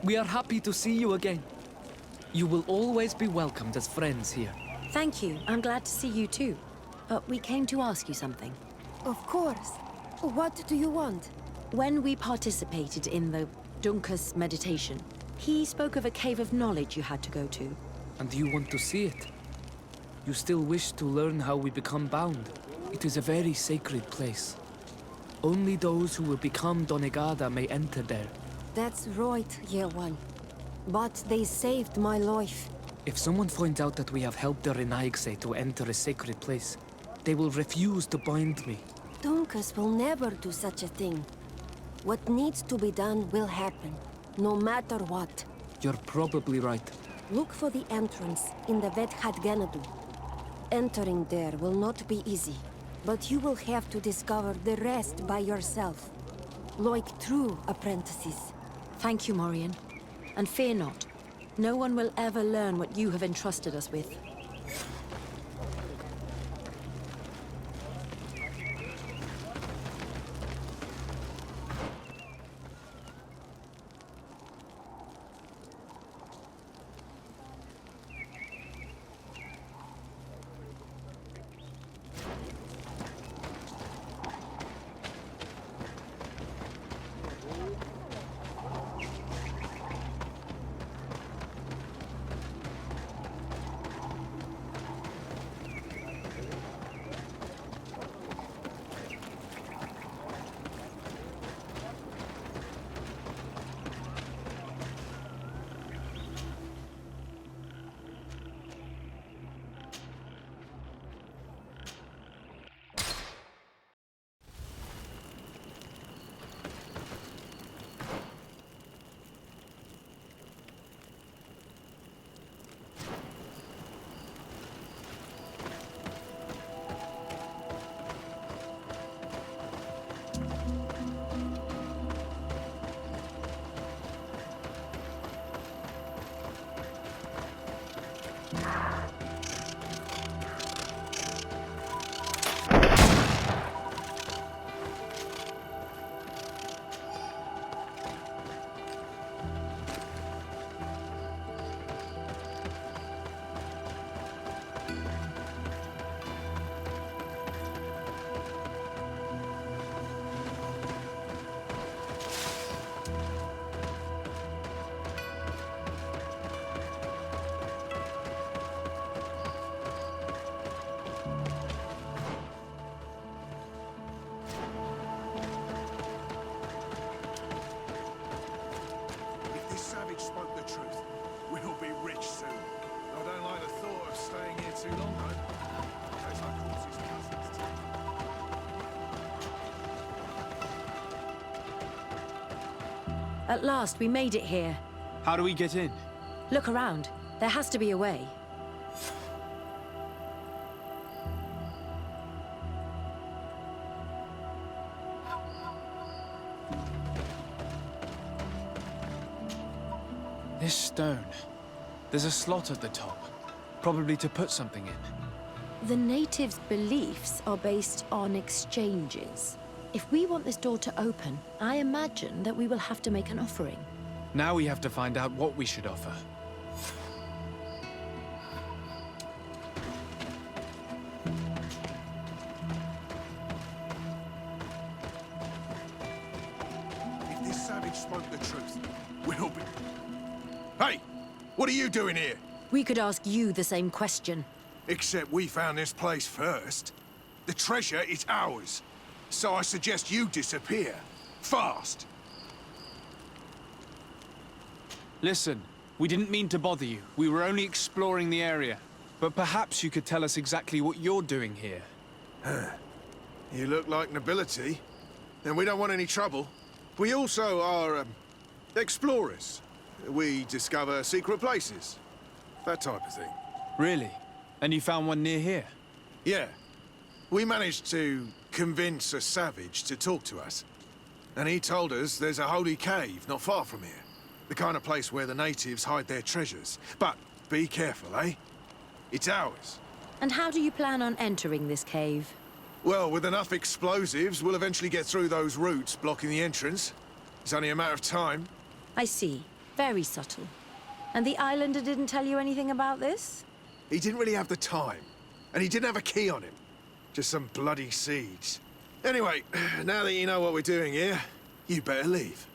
We are happy to see you again. You will always be welcomed as friends here. Thank you. I'm glad to see you too. But we came to ask you something. Of course. What do you want? When we participated in the Duncas meditation, he spoke of a cave of knowledge you had to go to. And you want to see it? You still wish to learn how we become bound? It is a very sacred place. Only those who will become Donegada may enter there. That's right, Year One. But they saved my life. If someone finds out that we have helped the Renaigse to enter a sacred place, they will refuse to bind me. Duncas will never do such a thing. What needs to be done will happen, no matter what. You're probably right. Look for the entrance in the Vedhat Ganadu. Entering there will not be easy, but you will have to discover the rest by yourself. Like true apprentices. Thank you, Morian. And fear not. No one will ever learn what you have entrusted us with. Spoke the truth. We'll be rich soon. I don't like the thought of staying here too long, though. In case our cause is cousins too. At last, we made it here. How do we get in? Look around. There has to be a way. This stone. There's a slot at the top. Probably to put something in. The natives' beliefs are based on exchanges. If we want this door to open, I imagine that we will have to make an offering. Now we have to find out what we should offer. Savage spoke the truth. We'll be... Hey! What are you doing here? We could ask you the same question. Except we found this place first. The treasure is ours. So I suggest you disappear. Fast! Listen, we didn't mean to bother you. We were only exploring the area. But perhaps you could tell us exactly what you're doing here. You look like nobility. And we don't want any trouble. We also are, explorers. We discover secret places. That type of thing. Really? And you found one near here? Yeah. We managed to convince a savage to talk to us. And he told us there's a holy cave not far from here. The kind of place where the natives hide their treasures. But be careful, eh? It's ours. And how do you plan on entering this cave? Well, with enough explosives, we'll eventually get through those roots blocking the entrance. It's only a matter of time. I see. Very subtle. And the islander didn't tell you anything about this? He didn't really have the time. And he didn't have a key on him. Just some bloody seeds. Anyway, now that you know what we're doing here, you better leave.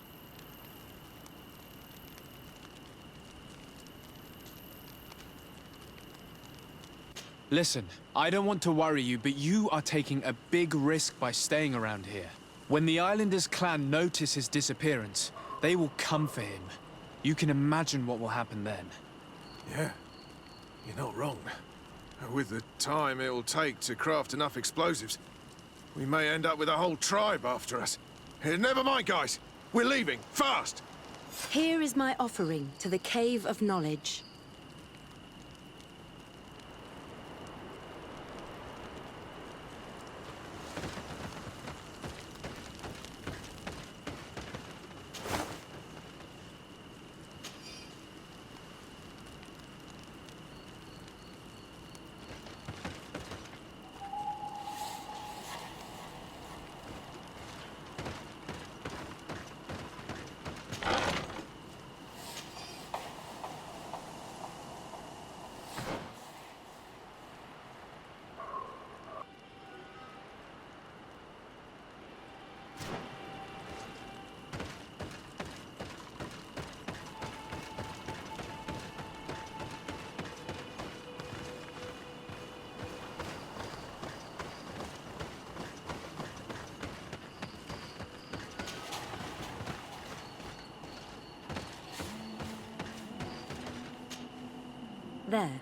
Listen, I don't want to worry you, but you are taking a big risk by staying around here. When the Islanders' clan notice his disappearance, they will come for him. You can imagine what will happen then. Yeah, you're not wrong. With the time it'll take to craft enough explosives, we may end up with a whole tribe after us. Never mind, guys. We're leaving, fast! Here is my offering to the Cave of Knowledge. There.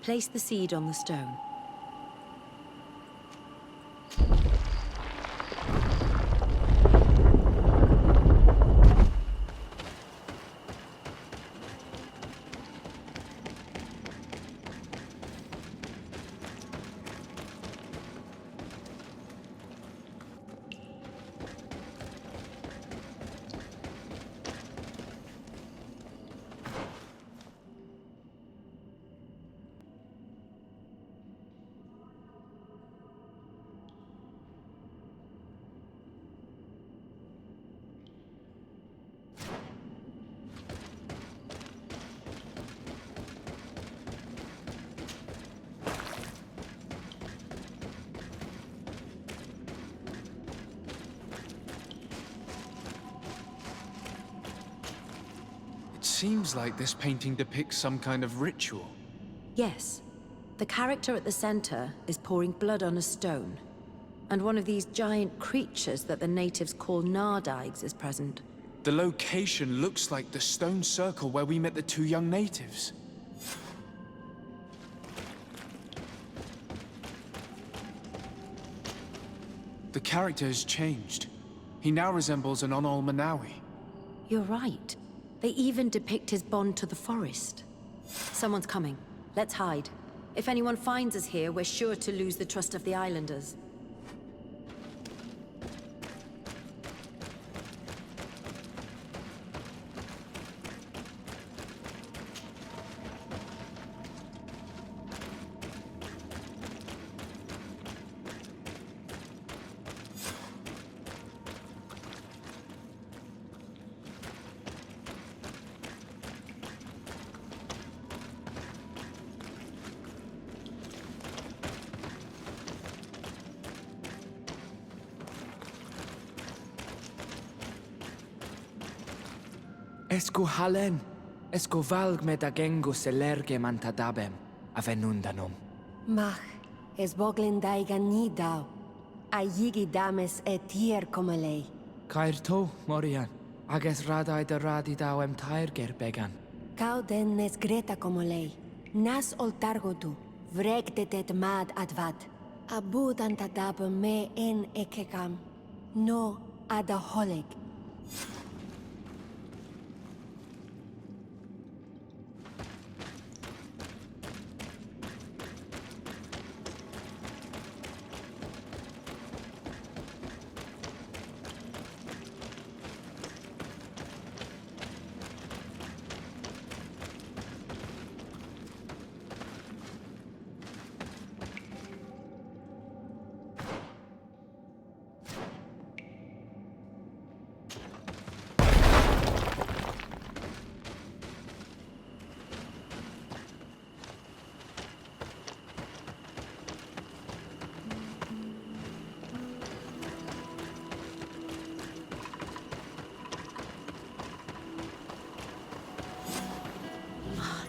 Place the seed on the stone. Seems like this painting depicts some kind of ritual. Yes. The character at the center is pouring blood on a stone. And one of these giant creatures that the natives call Nardigs is present. The location looks like the stone circle where we met the two young natives. The character has changed. He now resembles an Onol Manawi. You're right. They even depict his bond to the forest. Someone's coming. Let's hide. If anyone finds us here, we're sure to lose the trust of the Islanders. Esco halen. Esco valg med agengo selerge mantadabem. Avenundanum. Mach, es boglin daigan ni dau. A yigi dames etier como lei. Cair to, Morian. Ages radai de radi dawem tairger began. Cau den nes greta como lei. Nas oltargo tu. Vreg de det mad advad. Abud antadab me en ekekam. No adaholig.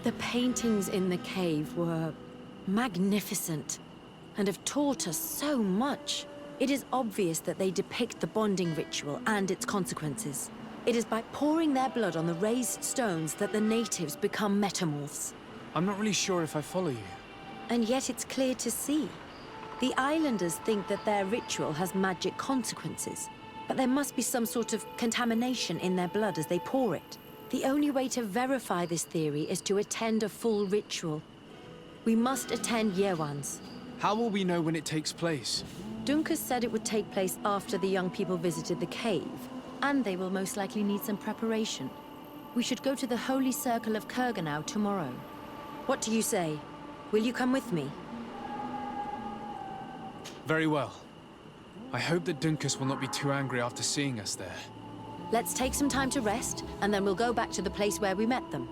The paintings in the cave were magnificent and have taught us so much. It is obvious that they depict the bonding ritual and its consequences. It is by pouring their blood on the raised stones that the natives become metamorphs. I'm not really sure if I follow you. And yet it's clear to see. The islanders think that their ritual has magic consequences, but there must be some sort of contamination in their blood as they pour it. The only way to verify this theory is to attend a full ritual. We must attend Yewan's. How will we know when it takes place? Dunkus said it would take place after the young people visited the cave, and they will most likely need some preparation. We should go to the Holy Circle of Kurganau tomorrow. What do you say? Will you come with me? Very well. I hope that Dunkus will not be too angry after seeing us there. Let's take some time to rest, and then we'll go back to the place where we met them.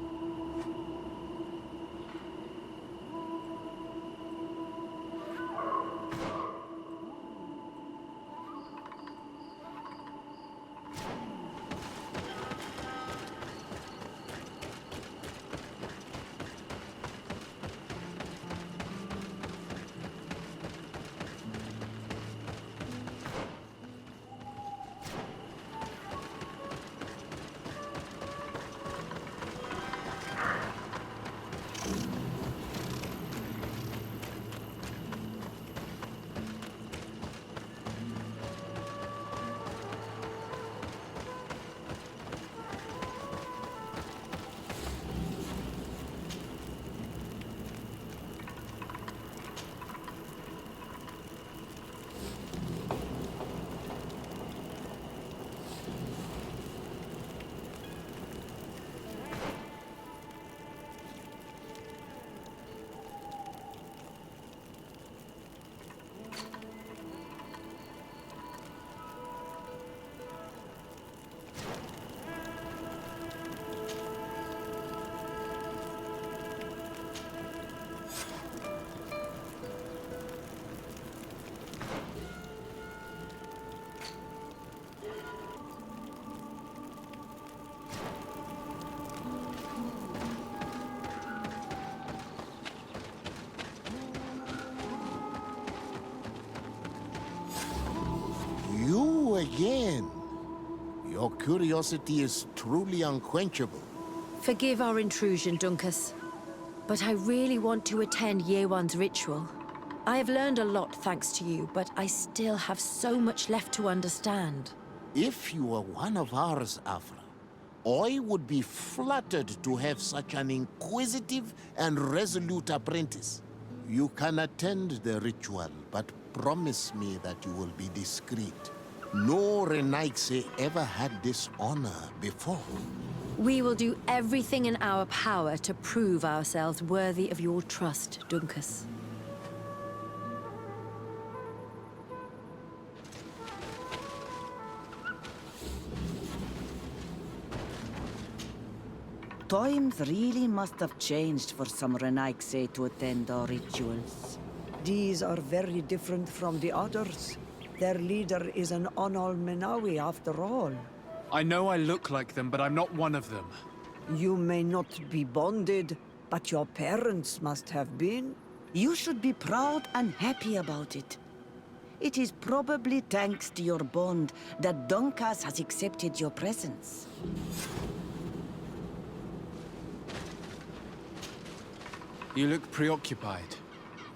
Again. Your curiosity is truly unquenchable. Forgive our intrusion, Dunkus. But I really want to attend Yewan's ritual. I have learned a lot thanks to you, but I still have so much left to understand. If you were one of ours, Afra, I would be flattered to have such an inquisitive and resolute apprentice. You can attend the ritual, but promise me that you will be discreet. No Renaigse ever had this honor before. We will do everything in our power to prove ourselves worthy of your trust, Dunkus. Times really must have changed for some Renaigse to attend our rituals. These are very different from the others. Their leader is an Onol Menawi after all. I know I look like them, but I'm not one of them. You may not be bonded, but your parents must have been. You should be proud and happy about it. It is probably thanks to your bond that Donkas has accepted your presence. You look preoccupied.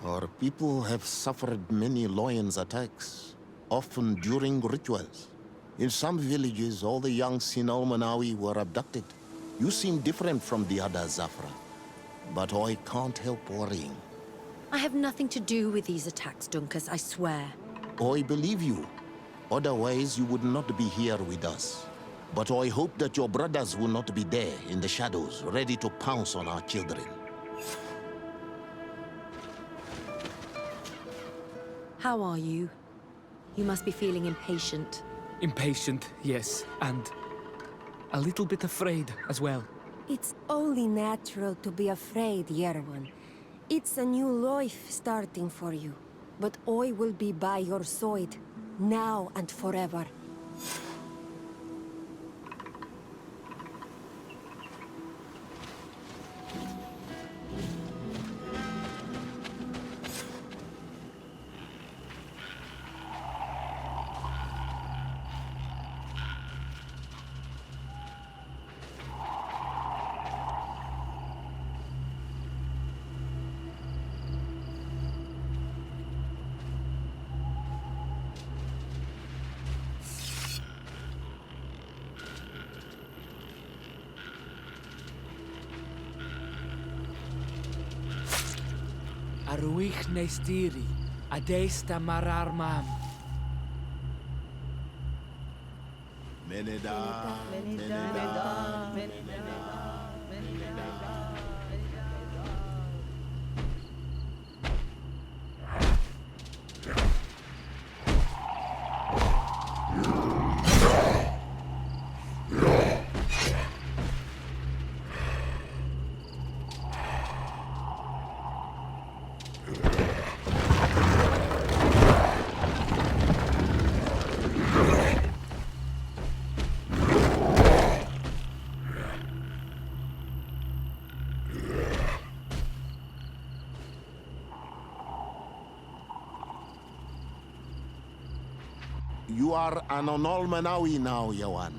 Our people have suffered many lions attacks, often during rituals. In some villages, all the young Sinalmanawi were abducted. You seem different from the other Zafra, but I can't help worrying. I have nothing to do with these attacks, Dunkus, I swear. I believe you. Otherwise, you would not be here with us. But I hope that your brothers will not be there in the shadows, ready to pounce on our children. How are you? You must be feeling impatient. Impatient, yes, and a little bit afraid as well. It's only natural to be afraid, Yerwan. It's a new life starting for you. But I will be by your side, now and forever. Aruich nestiri, adesta mararmam. Meneda, You are an Onolmanawi now, Yawan.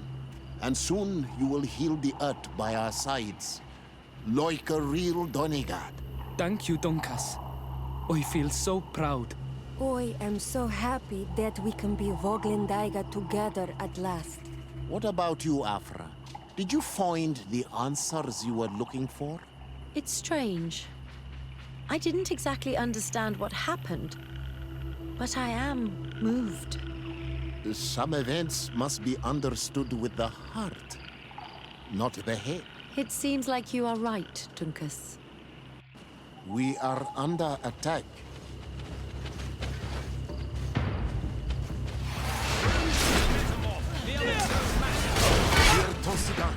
And soon you will heal the earth by our sides, like a real Donegad. Thank you, Donkas. I feel so proud. I am so happy that we can be Voglendaiga together at last. What about you, Afra? Did you find the answers you were looking for? It's strange. I didn't exactly understand what happened, but I am moved. Some events must be understood with the heart, not the head. It seems like you are right, Dunkus. We are under attack. Dear Tosigan,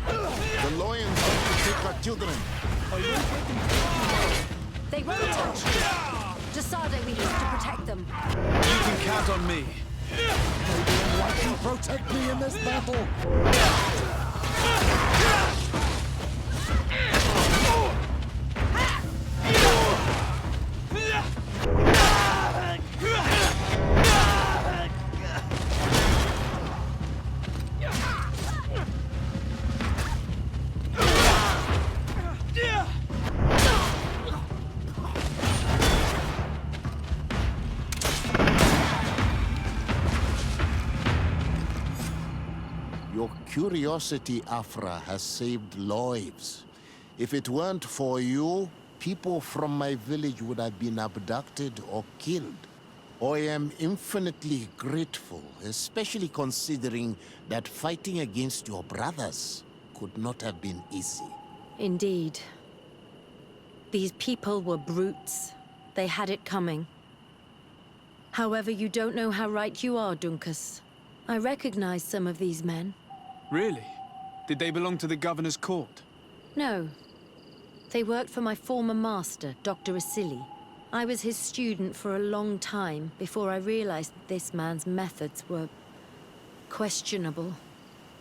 the lions want to take our children. They won't touch you. Desade, we have to protect them. You can count on me. Why can you protect me in this battle? Your curiosity, Afra, has saved lives. If it weren't for you, people from my village would have been abducted or killed. I am infinitely grateful, especially considering that fighting against your brothers could not have been easy. Indeed. These people were brutes. They had it coming. However, you don't know how right you are, Dunkus. I recognize some of these men. Really? Did they belong to the governor's court? No. They worked for my former master, Dr. Asili. I was his student for a long time before I realized that this man's methods were questionable.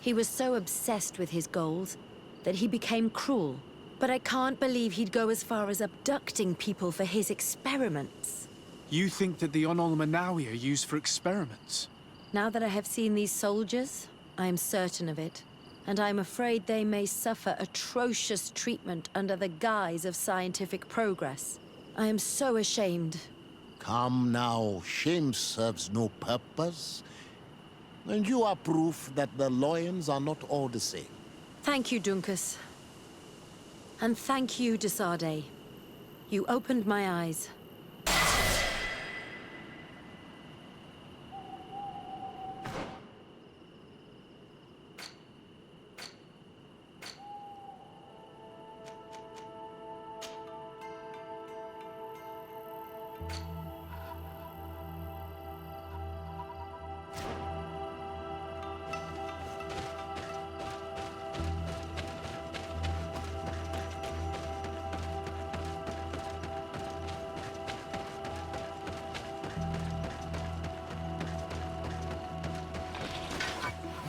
He was so obsessed with his goals that he became cruel. But I can't believe he'd go as far as abducting people for his experiments. You think that the Manawi are used for experiments? Now that I have seen these soldiers, I am certain of it. And I'm afraid they may suffer atrocious treatment under the guise of scientific progress. I am so ashamed. Come now, shame serves no purpose. And you are proof that the Loyans are not all the same. Thank you, Dunkus. And thank you, Desade. You opened my eyes.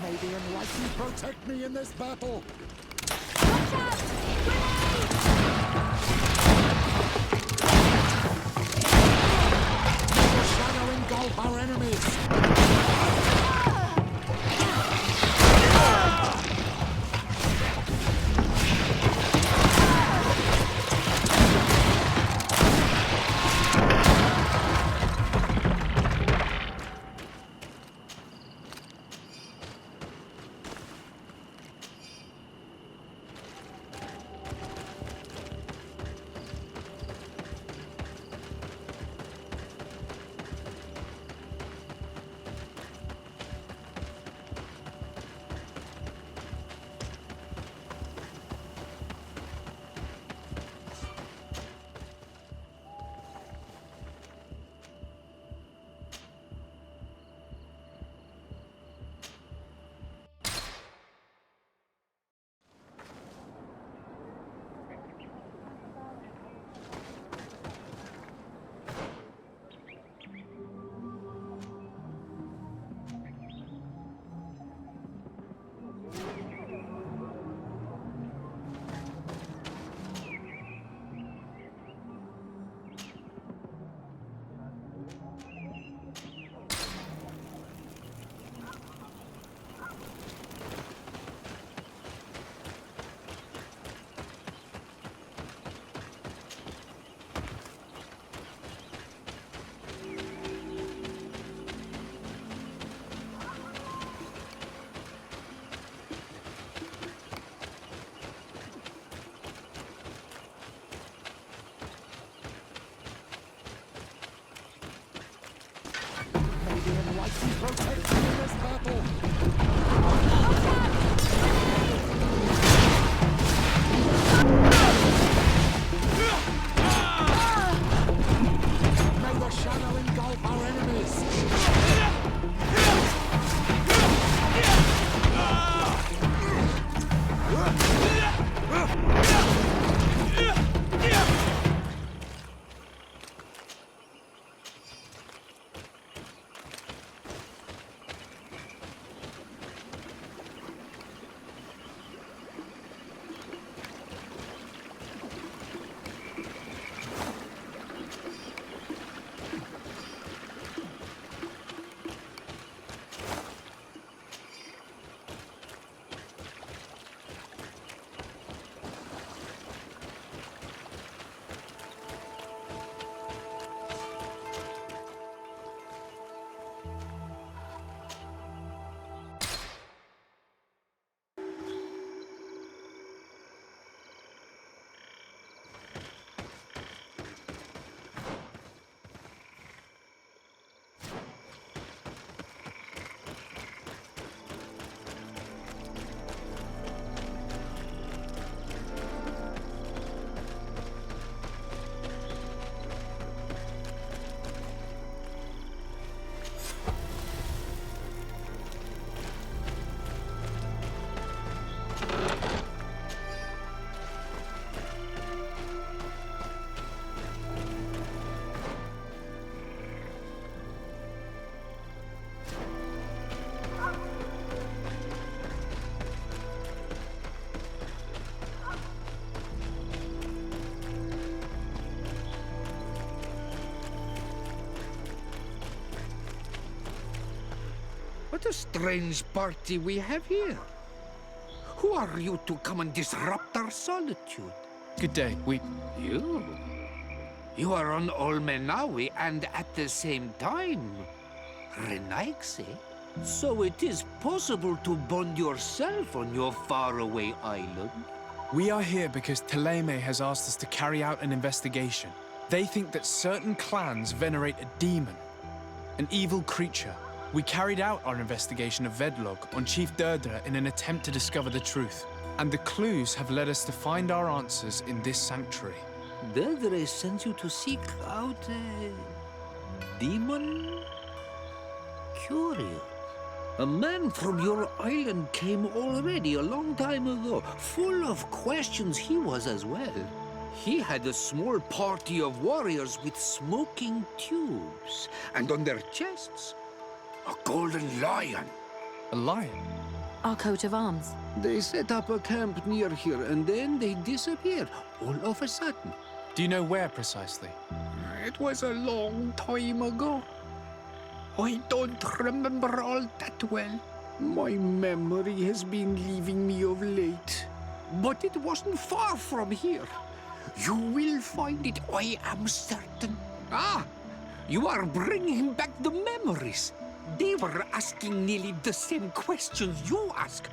May the Enlightened protect me in this battle! Watch out! May the shadow engulf our enemies! What a strange party we have here. Who are you to come and disrupt our solitude? Good day. You are on Olmenawi and at the same time Renaigse. So it is possible to bond yourself on your faraway island? We are here because Teleme has asked us to carry out an investigation. They think that certain clans venerate a demon, an evil creature. We carried out our investigation of Vedlog on Chief Durdra in an attempt to discover the truth. And the clues have led us to find our answers in this sanctuary. Durdra sends you to seek out a demon? Curious. A man from your island came already a long time ago. Full of questions he was as well. He had a small party of warriors with smoking tubes. And on their chests, a golden lion. A lion? Our coat of arms. They set up a camp near here and then they disappeared all of a sudden. Do you know where precisely? It was a long time ago. I don't remember all that well. My memory has been leaving me of late. But it wasn't far from here. You will find it, I am certain. Ah, you are bringing back the memories. They were asking nearly the same questions you ask.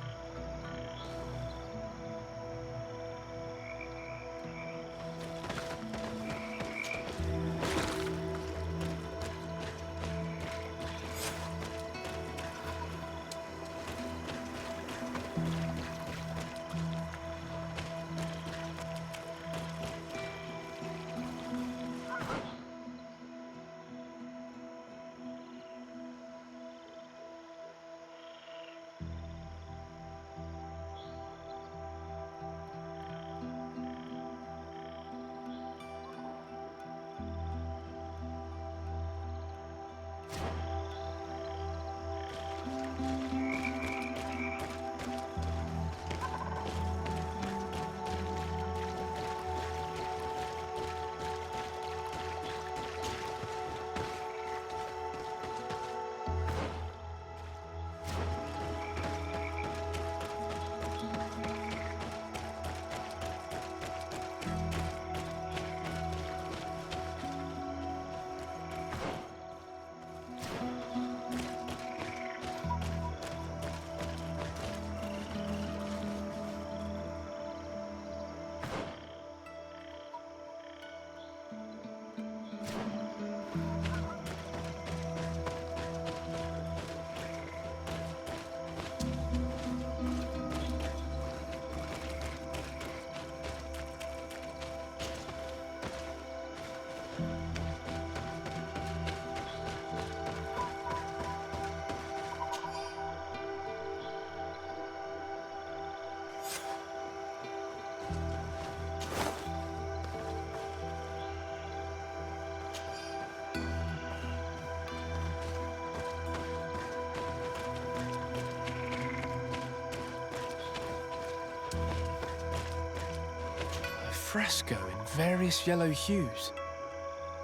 Fresco in various yellow hues.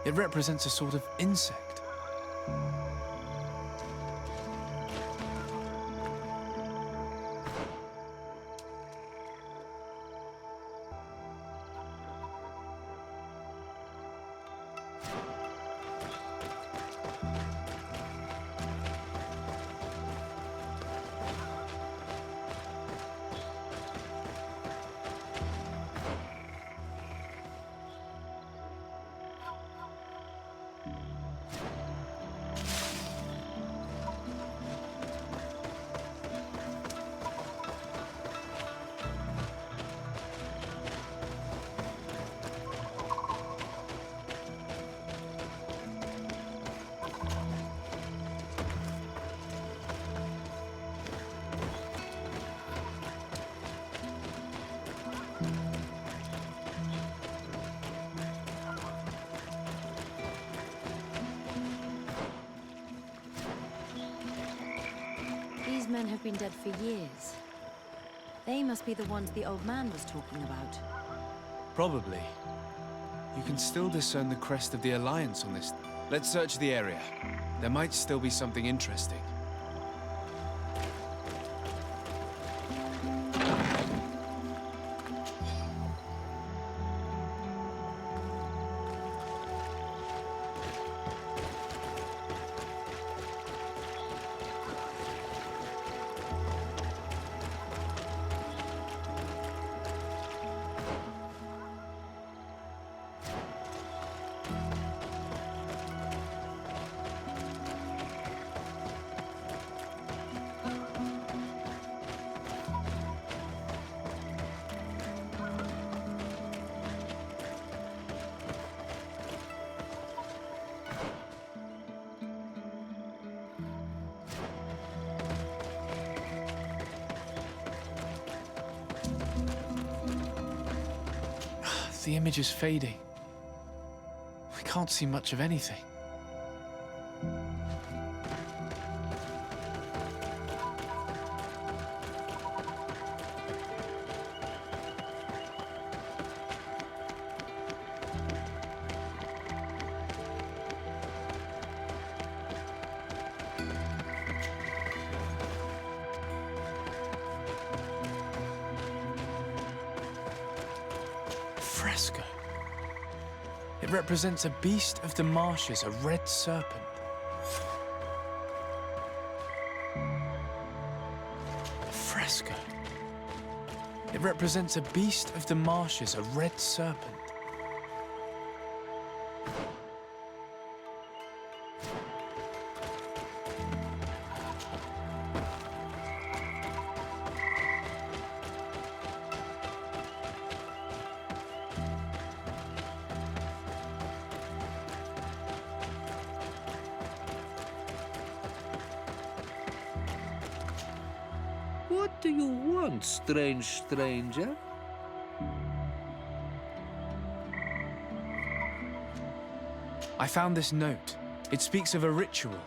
It represents a sort of insect. These men have been dead for years. They must be the ones the old man was talking about. Probably. You can still discern the crest of the Alliance on this. Let's search the area. There might still be something interesting. The image is fading. I can't see much of anything. Fresco. It represents a beast of the marshes, a red serpent. A fresco. It represents a beast of the marshes, a red serpent. What do you want, strange stranger? I found this note. It speaks of a ritual,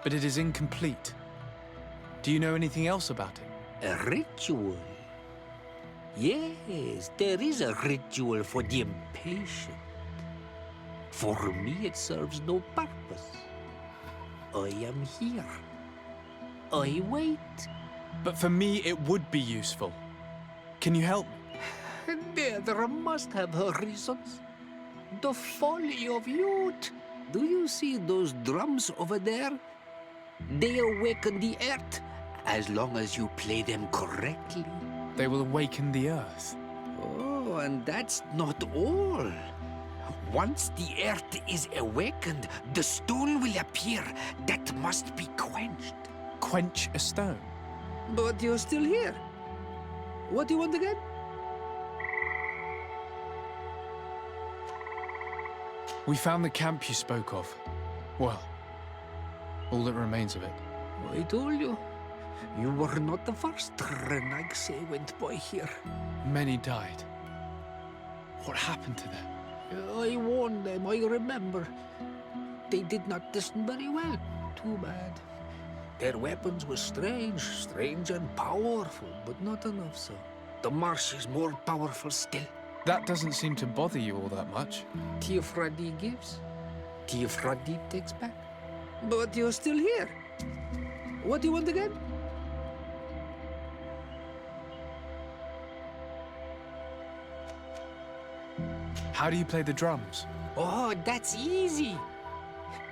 but it is incomplete. Do you know anything else about it? A ritual? Yes, there is a ritual for the impatient. For me, it serves no purpose. I am here. I wait. But for me, it would be useful. Can you help me? There must have her reasons. The folly of youth. Do you see those drums over there? They awaken the earth, as long as you play them correctly. They will awaken the earth. Oh, and that's not all. Once the earth is awakened, the stone will appear that must be quenched. Quench a stone? But you're still here. What do you want again? We found the camp you spoke of. Well, all that remains of it. I told you. You were not the first Renagsay went by here. Many died. What happened to them? I warned them, I remember. They did not listen very well. Too bad. Their weapons were strange and powerful, but not enough so. The marsh is more powerful still. That doesn't seem to bother you all that much. Teofradi gives, Teofradi takes back. But you're still here. What do you want again? How do you play the drums? Oh, that's easy.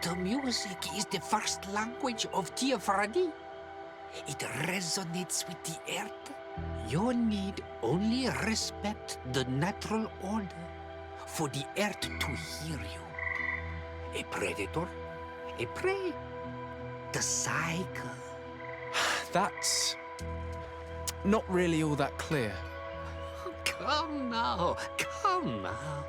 The music is the first language of Teofradi. It resonates with the earth. You need only respect the natural order for the earth to hear you. A predator, a prey, the cycle. That's not really all that clear. Come now, come now.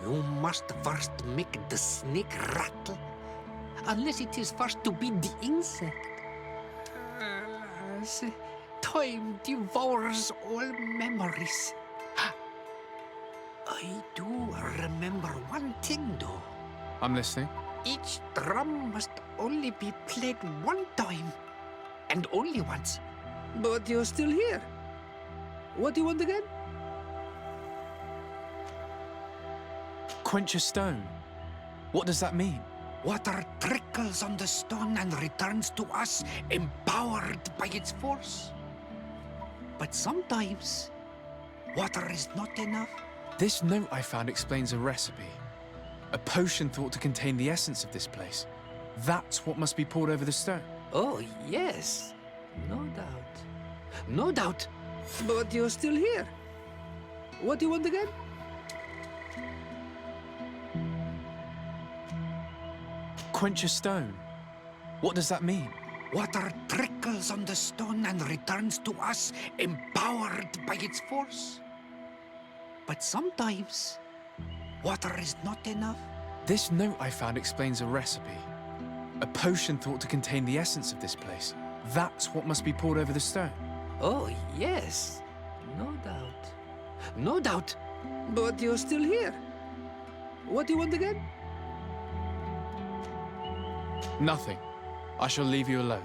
You must first make the snake rattle, unless it is first to beat the insect. Time devours all memories. I do remember one thing, though. I'm listening. Each drum must only be played one time, and only once. But you're still here. What do you want again? Quench a stone. What does that mean? Water trickles on the stone and returns to us, empowered by its force. But sometimes, water is not enough. This note I found explains a recipe. A potion thought to contain the essence of this place. That's what must be poured over the stone. Oh, yes. No doubt. No doubt. But you're still here. What do you want again? Quench a stone. What does that mean? Water trickles on the stone and returns to us, empowered by its force. But sometimes, water is not enough. This note I found explains a recipe. A potion thought to contain the essence of this place. That's what must be poured over the stone. Oh, yes. No doubt. No doubt. But you're still here. What do you want again? Nothing. I shall leave you alone.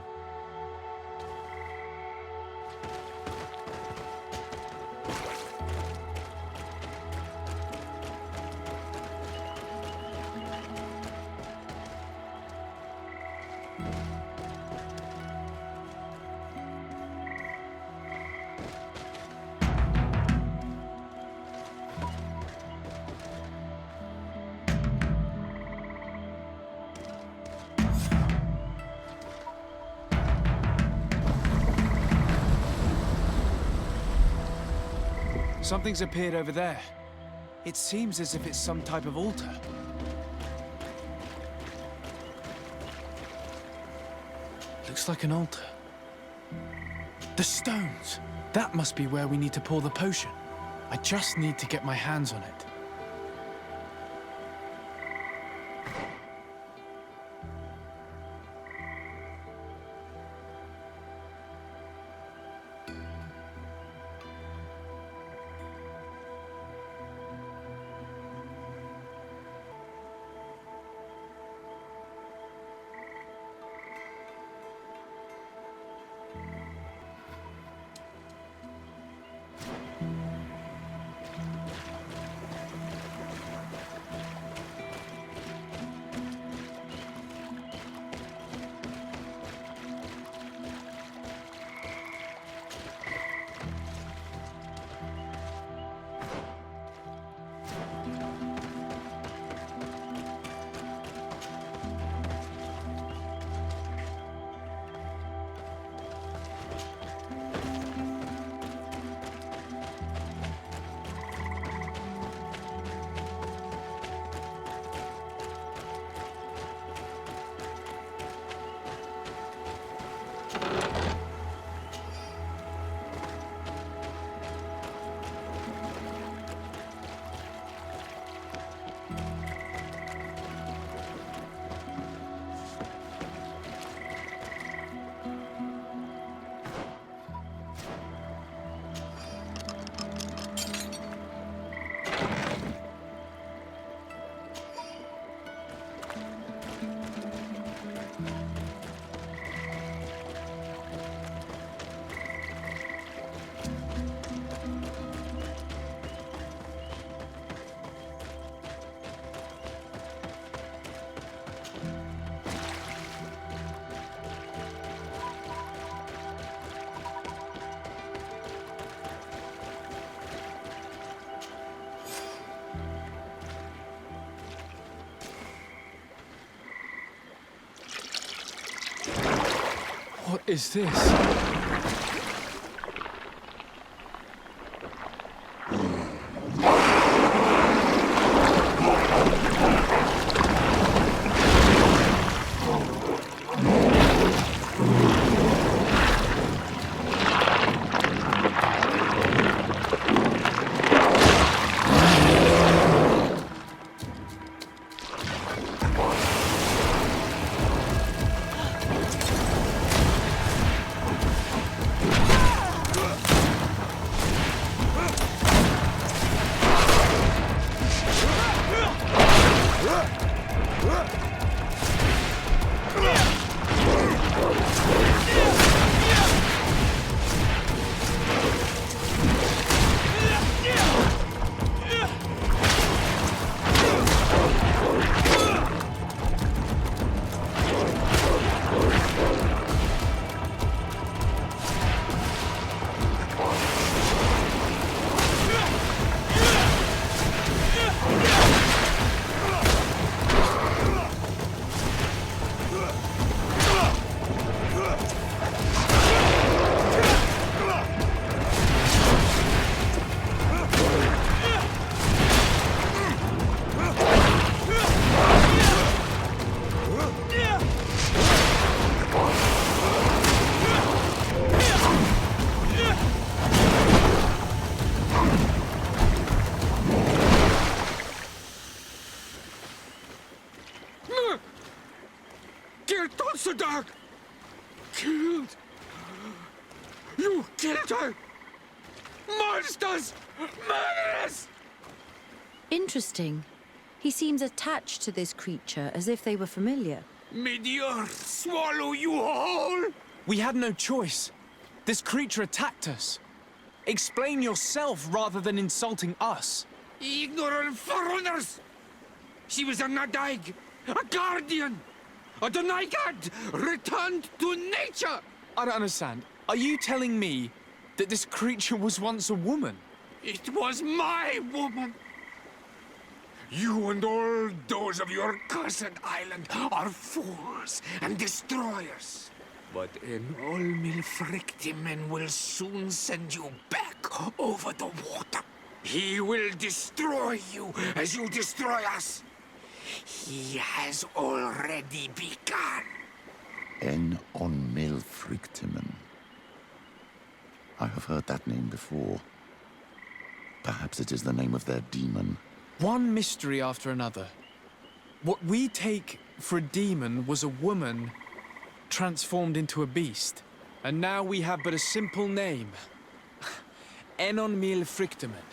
Something's appeared over there. It seems as if it's some type of altar. Looks like an altar. The stones! That must be where we need to pour the potion. I just need to get my hands on it. What is this? Killed! You killed her! Monsters! Murderers! Interesting. He seems attached to this creature, as if they were familiar. May the earth swallow you whole! We had no choice. This creature attacked us. Explain yourself rather than insulting us. Ignorant foreigners! She was a Nadaig, a guardian, a Donaigad, returned to nature! I don't understand. Are you telling me that this creature was once a woman? It was my woman! You and all those of your cursed island are fools and destroyers. But an all-Milfrictimen will soon send you back over the water. He will destroy you as you destroy us. He has already begun. En on Milfrictimen. I have heard that name before. Perhaps it is the name of their demon. One mystery after another. What we take for a demon was a woman transformed into a beast. And now we have but a simple name. Enon Milfrictimen.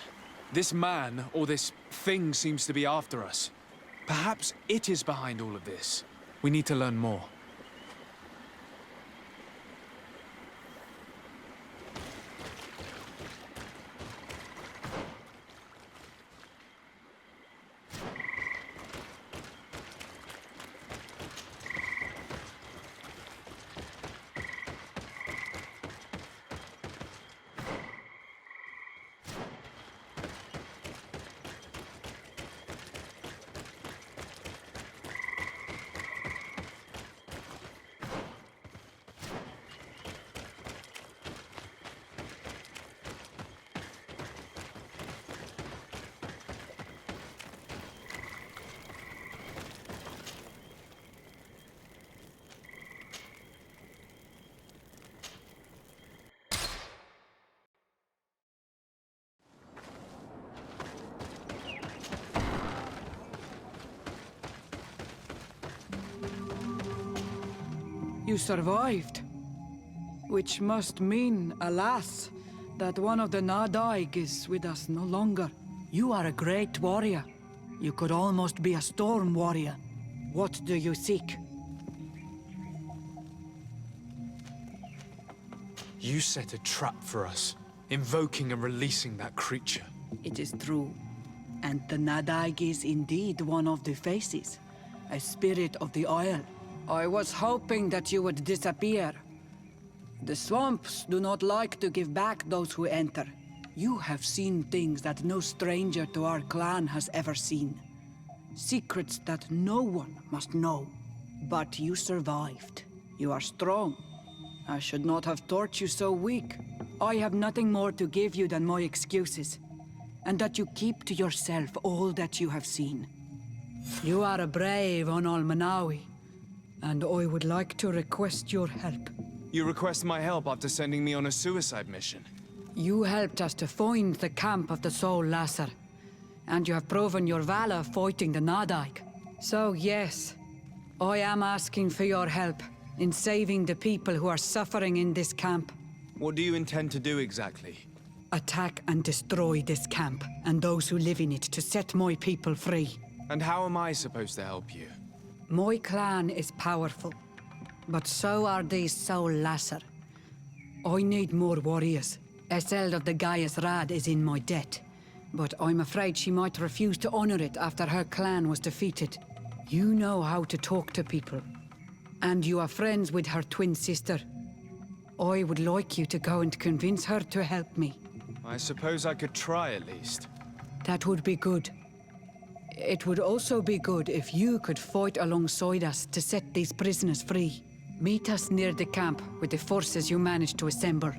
This man, or this thing, seems to be after us. Perhaps it is behind all of this. We need to learn more. You survived. Which must mean, alas, that one of the Nadaig is with us no longer. You are a great warrior. You could almost be a storm warrior. What do you seek? You set a trap for us, invoking and releasing that creature. It is true. And the Nadaig is indeed one of the faces. A spirit of the Isle. I was hoping that you would disappear. The swamps do not like to give back those who enter. You have seen things that no stranger to our clan has ever seen. Secrets that no one must know. But you survived. You are strong. I should not have thought you so weak. I have nothing more to give you than my excuses. And that you keep to yourself all that you have seen. You are a brave Onol Manawi. And I would like to request your help. You request my help after sending me on a suicide mission? You helped us to find the camp of the Soul Lasser. And you have proven your valor fighting the Nadaig. So yes, I am asking for your help in saving the people who are suffering in this camp. What do you intend to do exactly? Attack and destroy this camp, and those who live in it, to set my people free. And how am I supposed to help you? My clan is powerful, but so are these Soul Lasser. I need more warriors. Eseld of the Gaius Rad is in my debt, but I'm afraid she might refuse to honor it after her clan was defeated. You know how to talk to people, and you are friends with her twin sister. I would like you to go and convince her to help me. I suppose I could try at least. That would be good. It would also be good if you could fight alongside us to set these prisoners free. Meet us near the camp with the forces you managed to assemble.